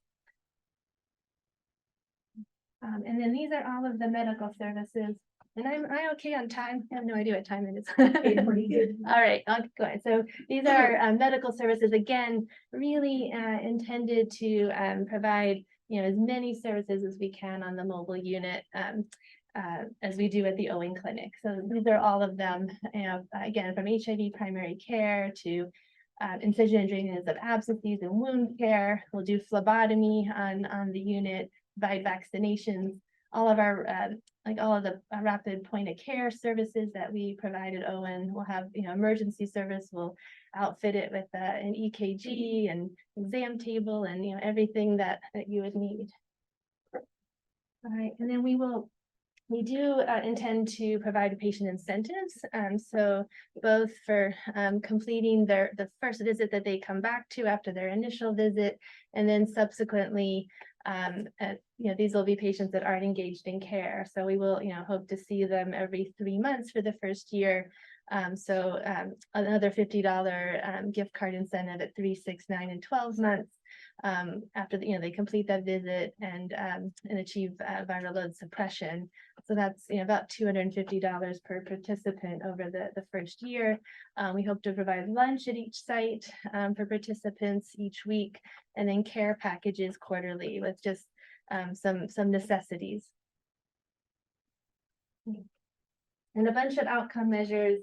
And then these are all of the medical services. And am I okay on time? I have no idea what time it is. Pretty good. All right, I'll go ahead. So these are medical services, again, really intended to provide, you know, as many services as we can on the mobile unit as we do at the Owen Clinic. So these are all of them, you know, again, from HIV primary care to incision and drainage of abscesses and wound care. We'll do phlebotomy on the unit, provide vaccinations, all of our like all of the rapid point of care services that we provide at Owen. We'll have, you know, emergency service. We'll outfit it with an EKG and exam table and, you know, everything that you would need. All right, and then we do intend to provide patient incentives. So both for completing the first visit that they come back to after their initial visit, and then subsequently, you know, these will be patients that aren't engaged in care. So we will, you know, hope to see them every 3 months for the first year. So another $50 gift card incentive at 3, 6, 9, and 12 months after you know, they complete that visit and achieve viral load suppression. So that's, you know, about $250 per participant over the first year. We hope to provide lunch at each site for participants each week, and then care packages quarterly with just some necessities. And a bunch of outcome measures.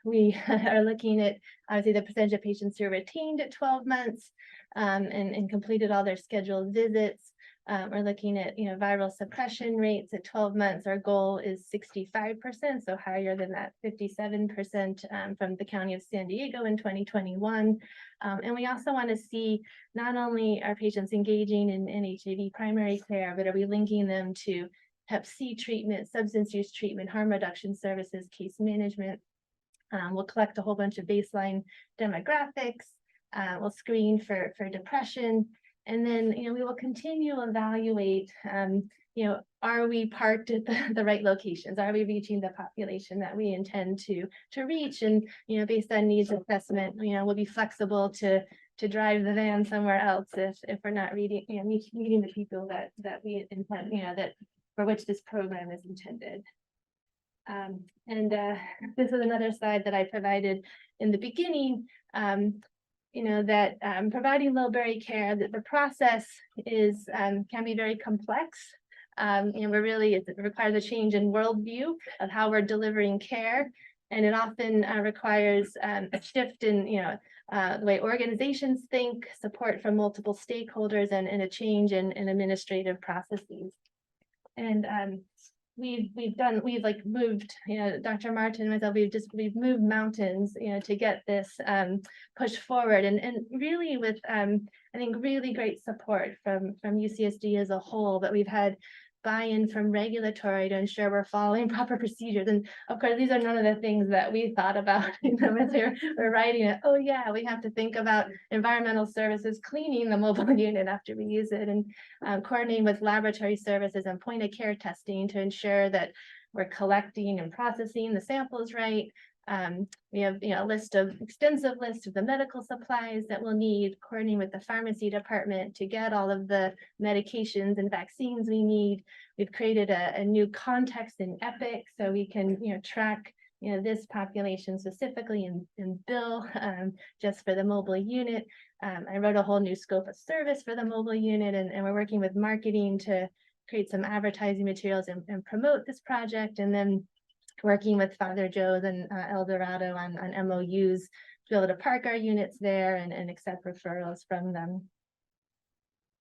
We are looking at obviously the percentage of patients who are retained at 12 months and completed all their scheduled visits. We're looking at, you know, viral suppression rates at 12 months. Our goal is 65%, so higher than that 57% from the County of San Diego in 2021. And we also want to see not only are patients engaging in HIV primary care, but are we linking them to Hep C treatment, substance use treatment, harm reduction services, case management. We'll collect a whole bunch of baseline demographics. We'll screen for depression. And then, you know, we will continue to evaluate, you know, are we parked at the right locations? Are we reaching the population that we intend to reach? And, you know, based on needs assessment, you know, we'll be flexible to drive the van somewhere else if we're not meeting the people that we intend, you know, that for which this program is intended. This is another slide that I provided in the beginning. You know, that providing low-barrier care, that the process is can be very complex. And it requires a change in worldview of how we're delivering care, and it often requires a shift in, you know, the way organizations think, support from multiple stakeholders, and a change in administrative processes. And we've like moved, you know, Dr. Martin and myself, we've moved mountains, you know, to get this push forward, and really with I think really great support from UCSD as a whole, but we've had buy-in from regulatory to ensure we're following proper procedures. And of course, these are none of the things that we thought about, you know, as we're writing it. Oh yeah, we have to think about environmental services, cleaning the mobile unit after we use it, and coordinating with laboratory services and point of care testing to ensure that we're collecting and processing the samples right. We have, a extensive list of the medical supplies that we'll need, coordinating with the pharmacy department to get all of the medications and vaccines we need. We've created a new context in Epic so we can, track, this population specifically and bill just for the mobile unit. I wrote a whole new scope of service for the mobile unit, and we're working with marketing to create some advertising materials and promote this project, and then working with Father Joe's and El Dorado on MOUs to be able to park our units there and accept referrals from them.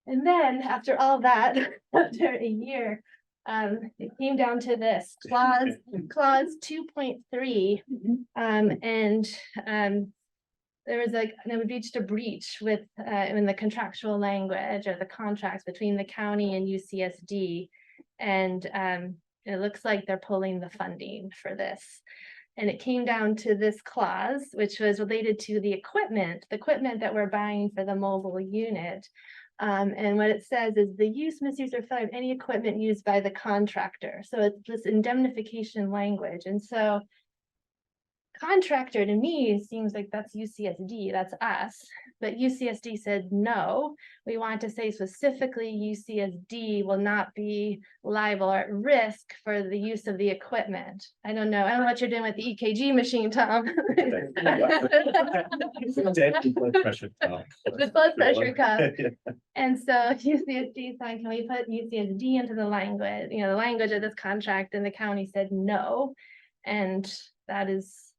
And then after all that, after a year, it came down to this clause 2.3, there was we reached a breach with in the contractual language or the contracts between the county and UCSD, and it looks like they're pulling the funding for this. And it came down to this clause, which was related to the equipment that we're buying for the mobile unit. And what it says is the use, misuse, or failure of any equipment used by the contractor. So it's this indemnification language. And so contractor to me seems like that's UCSD, that's us. But UCSD said, no, we want to say specifically UCSD will not be liable or at risk for the use of the equipment. I don't know what you're doing with the EKG machine, Tom. Blood pressure cuff. The blood pressure cuff. And so UCSD said, can we put UCSD into the language, the language of this contract? And the county said no. And that is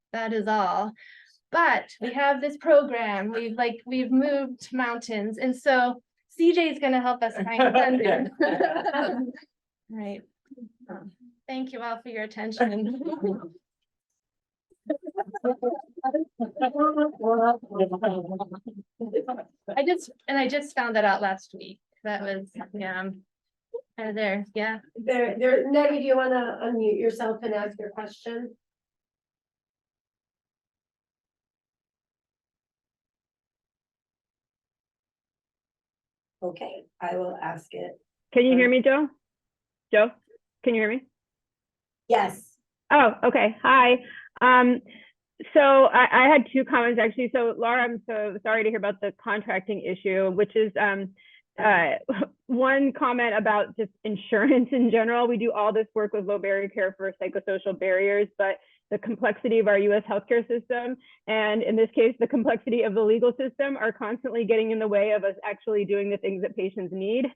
all. But we have this program, we've moved mountains, and so CJ is going to help us find funding. Right. Thank you all for your attention. I just found that out last week. That was there. Nettie, do you want to unmute yourself and ask your question? Okay, I will ask it. Can you hear me, Joe? Joe, can you hear me? Yes. Oh, okay. Hi. So I had two comments actually. So Laura, I'm so sorry to hear about the contracting issue, which is one comment about just insurance in general. We do all this work with low barrier care for psychosocial barriers, but the complexity of our US healthcare system, and in this case, the complexity of the legal system are constantly getting in the way of us actually doing the things that patients need.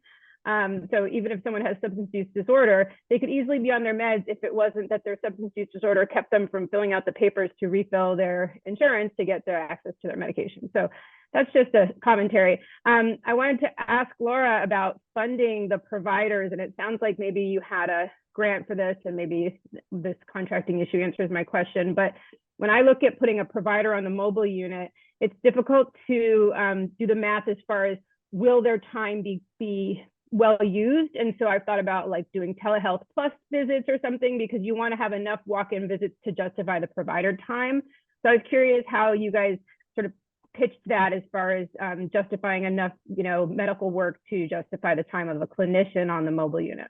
So even if someone has substance use disorder, they could easily be on their meds if it wasn't that their substance use disorder kept them from filling out the papers to refill their insurance to get their access to their medication. So that's just a commentary. I wanted to ask Laura about funding the providers, and it sounds like maybe you had a grant for this, and maybe this contracting issue answers my question. But when I look at putting a provider on the mobile unit, it's difficult to do the math as far as will their time be well used. And so I've thought about like doing telehealth plus visits or something, because you want to have enough walk-in visits to justify the provider time. So I was curious how you guys sort of pitched that as far as justifying enough, medical work to justify the time of a clinician on the mobile unit.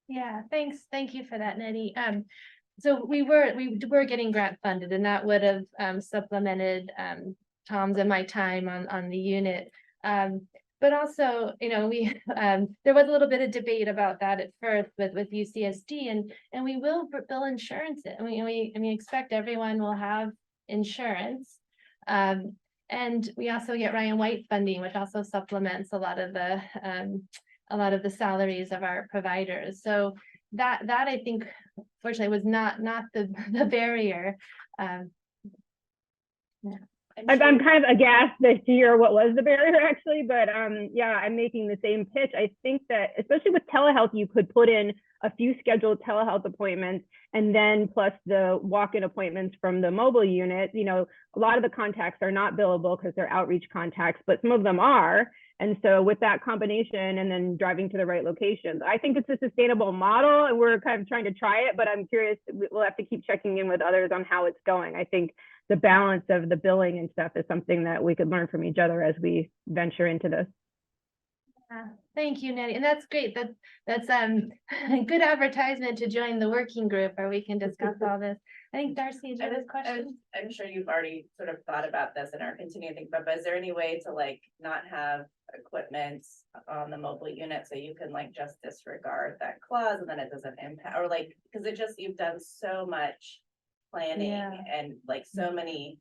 Yeah, thanks. Thank you for that, Nettie. So we were getting grant funded, and that would have supplemented Tom's and my time on the unit. But also, we there was a little bit of debate about that at first with UCSD, and we will bill insurance. We expect everyone will have insurance. And we also get Ryan White funding, which also supplements a lot of the salaries of our providers. So that I think, fortunately, was not the barrier. Yeah. I'm kind of aghast to hear what was the barrier actually, but yeah, I'm making the same pitch. I think that especially with telehealth, you could put in a few scheduled telehealth appointments and then plus the walk-in appointments from the mobile unit. A lot of the contacts are not billable because they're outreach contacts, but some of them are. And so with that combination and then driving to the right locations, I think it's a sustainable model, and we're kind of trying to try it, but I'm curious, we'll have to keep checking in with others on how it's going. I think the balance of the billing and stuff is something that we could learn from each other as we venture into this. Thank you, Nettie. And that's great. That's good advertisement to join the working group where we can discuss all this. I think Darcy, did you have a question? I'm sure you've already sort of thought about this and are continuing to think about, but is there any way to like not have equipment on the mobile unit so you can like just disregard that clause and then it doesn't impact, or like, because it just, you've done so much planning Yeah. and like so many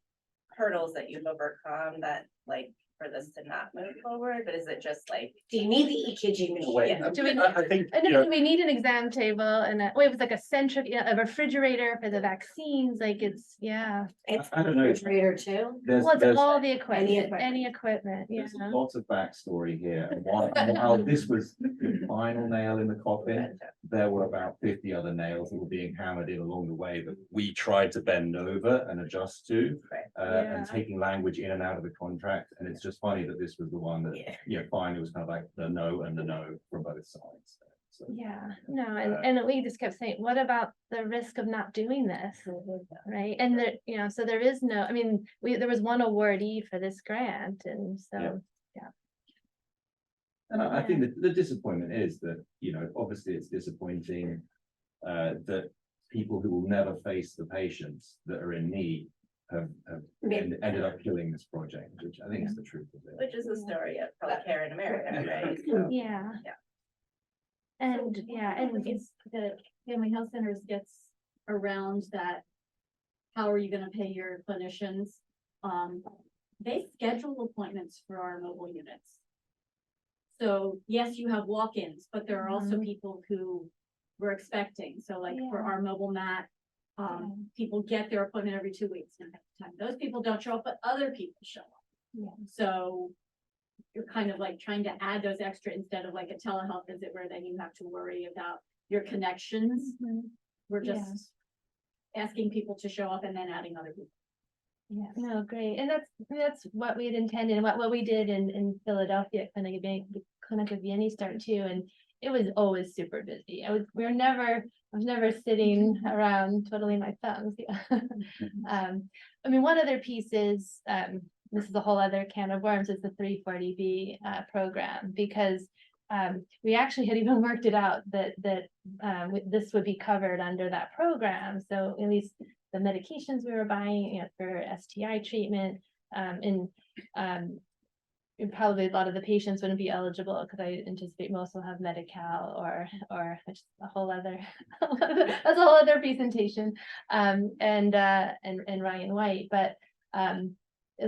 hurdles that you've overcome that like for this to not move forward, but is it just like? Do you need the EKG machine? Wait, Yeah. Do we- I think, And you then know, we need an exam table and it was like a refrigerator for the vaccines, like it's, yeah. It's I don't know. refrigerator too. there's, Well, it's there's, all the Any equipment, equipment. any equipment, yeah. there's lots of backstory here. And while this was the final nail in the coffin, there were about 50 other nails that were being hammered in along the way that we tried to bend over and adjust to. Right. Yeah. And taking language in and out of the contract. And it's just funny that this was the one that, Yeah. you know, finally was kind of like the no and the no from both sides. So, Yeah, no, and we just kept saying, what about the risk of not doing this? Right, and there, you know, so there is no, I mean, there was one awardee for this grant, and Yeah. so, And I think that the disappointment is that, you know, obviously it's disappointing that people who will never face the patients that are in need have ended up killing this project, which I think is the truth of it. Which is the story of healthcare in America, right? So, yeah. Yeah. And, yeah, and It's the family health centers gets around that. How are you gonna pay your clinicians? They schedule appointments for our mobile units. So yes, you have walk-ins, but there are also people who we're expecting. So like for Yeah. our mobile mat, people get their appointment every 2 weeks. And at the time, those people don't show up, but other people show up. Yeah. So you're kind of like trying to add those extra instead of like a telehealth visit where then you have to worry about your connections. We're Yeah. just asking people to show up and then adding other people. Yeah, no, great, and that's what we had intended, and what we did in Philadelphia, the clinic of Vianney start too, and it was always super busy. I was never sitting around twiddling my thumbs, yeah. I mean, one other piece is, this is a whole other can of worms, is the 340B program, because we actually had even worked it out that this would be covered under that program, so at least the medications we were buying, you know, for STI treatment, and probably a lot of the patients wouldn't be eligible because I anticipate most will have Medi-Cal or which is a whole other that's a whole other presentation, and Ryan White, but at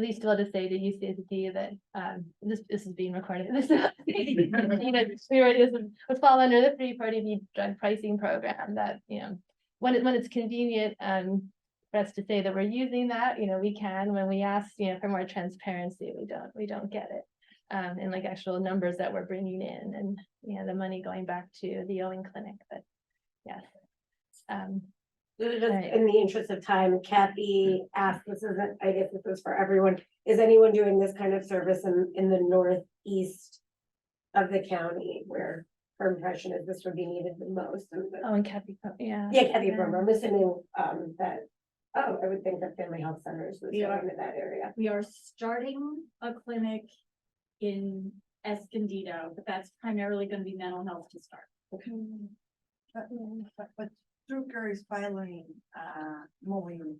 least I'll just say to UCSD that this is being recorded. This would fall under the 340B drug pricing program that, you know, when it's convenient for us to say that we're using that, you know, we can. When we ask, you know, for more transparency, we don't get it. And like actual numbers that we're bringing in, and, you know, the money going back to the Owen clinic, but yes. Just Right. in the interest of time, Kathy asked, this isn't, I guess this is for everyone, is anyone doing this kind of service in the northeast of the county where her impression is this would be needed the most? Oh, and Kathy, yeah. Yeah, Kathy, Yeah. I'm assuming that, I would think that family health centers was Yeah. going to that area. We are starting a clinic in Escondido, but that's primarily gonna be mental health to start. But Drucker is filing, moving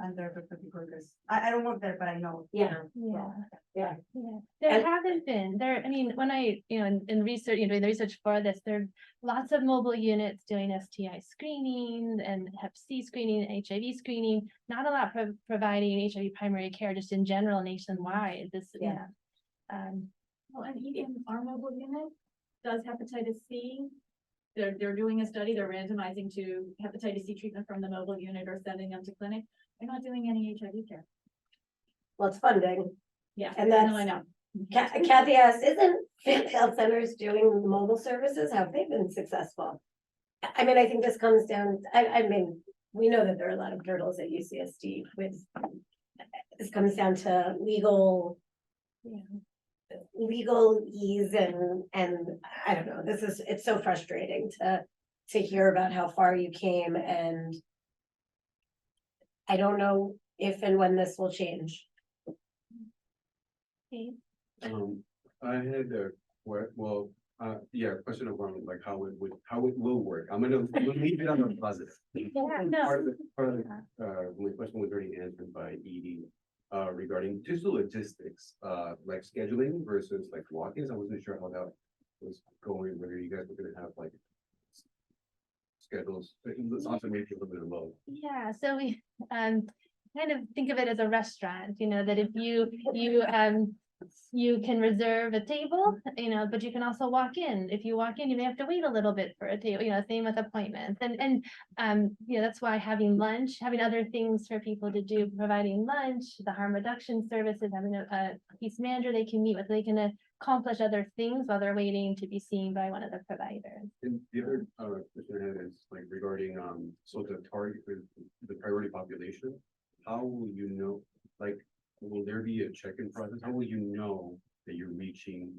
under the because I don't work there, but I know. Yeah. Yeah. Yeah. Yeah, there And- haven't been, I mean, when I, you know, in research, you know, doing the research for this, there are lots of mobile units doing STI screening and Hep C screening, HIV screening, not a lot providing HIV primary care just in general nationwide, yeah. Well, and even our mobile unit does hepatitis C. They're doing a study, they're randomizing to hepatitis C treatment from the mobile unit or sending them to clinic. They're not doing any HIV care. Well, it's funding. Yeah, And no, that's- I know. Kathy asked, isn't family health centers doing mobile services? Have they been successful? I mean, I think this comes down, I mean, we know that there are a lot of hurdles at UCSD with, this comes down to legal ease and I don't know, it's so frustrating to hear about how far you came, and I don't know if and when this will change. I had a, well, Yeah, question of like how it will work. We'll leave it on the positive. no. Part of my question was already answered by Edie, regarding just the logistics, like scheduling versus like walk-ins. I wasn't sure how that was going, whether you guys were gonna have like schedules, but it's also maybe a little bit of low. Yeah, so we kind of think of it as a restaurant, that if you can reserve a table, but you can also walk in. If you walk in, you may have to wait a little bit for a table, same with appointments. And that's why having lunch, having other things for people to do, providing lunch, the harm reduction services, having a case manager they can meet with, they can accomplish other things while they're waiting to be seen by one of the providers. And the other question I had is like regarding so the target, the priority population, how will you know, like, will there be a check-in process? How will you know that you're reaching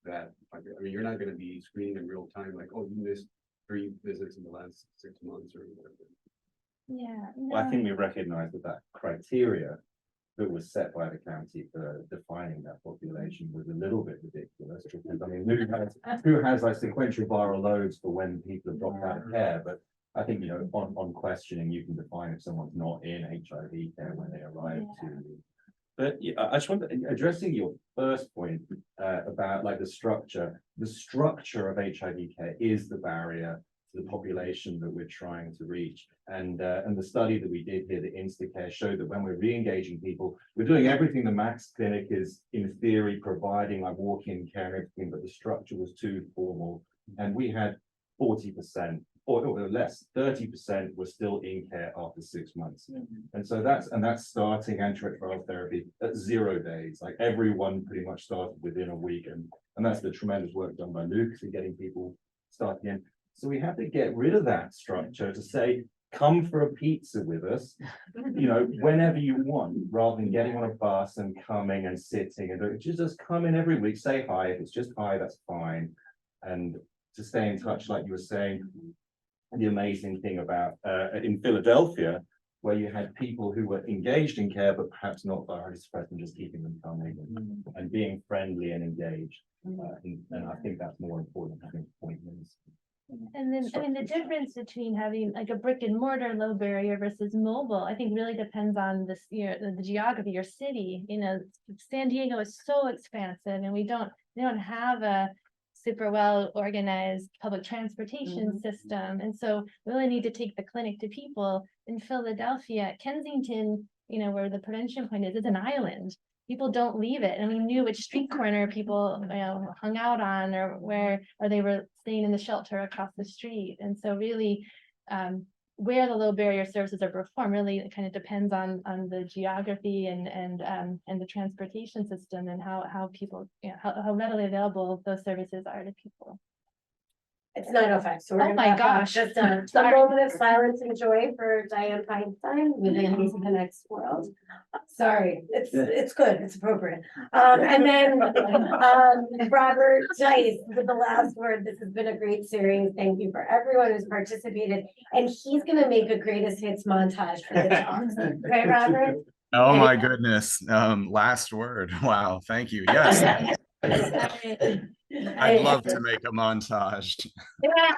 that? I mean, you're not gonna be screening in real time, like, oh, you missed 3 visits in the last 6 months or whatever. Yeah. Well, I think we recognize that criteria that was set by the county for defining that population was a little bit ridiculous. Because I mean, who has like sequential viral loads for when people have dropped out of care? But I think, on questioning, you can define if someone's not in HIV care when they arrive to you. But yeah, I just want to, addressing your first point about like the structure of HIV care is the barrier to the population that we're trying to reach. And the study that we did here, the Instacare, showed that when we're re-engaging people, we're doing everything the Max Clinic is in theory providing, like walk-in care and everything, but the structure was too formal. And we had 40% or less, 30% were still in care after 6 months. And so that's starting antiretroviral therapy at 0 days. Like everyone pretty much started within a week. And that's the tremendous work done by Lucas in getting people started in. So we have to get rid of that structure to say, come for a pizza with us, whenever you want, rather than getting on a bus and coming and sitting and just come in every week, say hi. If it's just hi, that's fine. And to stay in touch, like you were saying, the amazing thing about in Philadelphia, where you had people who were engaged in care, but perhaps not virally suppressed, and just keeping them coming and being friendly and engaged. And I think that's more important than having appointments. And then, I mean, the difference between having like a brick and mortar low barrier versus mobile, I think really depends on this, the geography, your city. San Diego is so expansive, and we don't have a super well organized public transportation system. And so we really need to take the clinic to people. In Philadelphia, Kensington, where the prevention point is an island. People don't leave it, and we knew which street corner people hung out on, or they were staying in the shelter across the street. And so really where the low barrier services are performed really kind of depends on the geography and the transportation system, and how people, how readily available those services are to people. It's 9:05, so we're Oh gonna my wrap up. gosh. Just a moment of silence and joy for Diane Feinstein, moving into the next world. Sorry, it's good, it's appropriate. And then Robert Tice with the last word. This has been a great series. Thank you for everyone who's participated. And he's gonna make a greatest hits montage for the talk. Right, Robert? Oh my goodness. Last word. Wow, thank you. Yes. I'd love to make a montage. Yeah.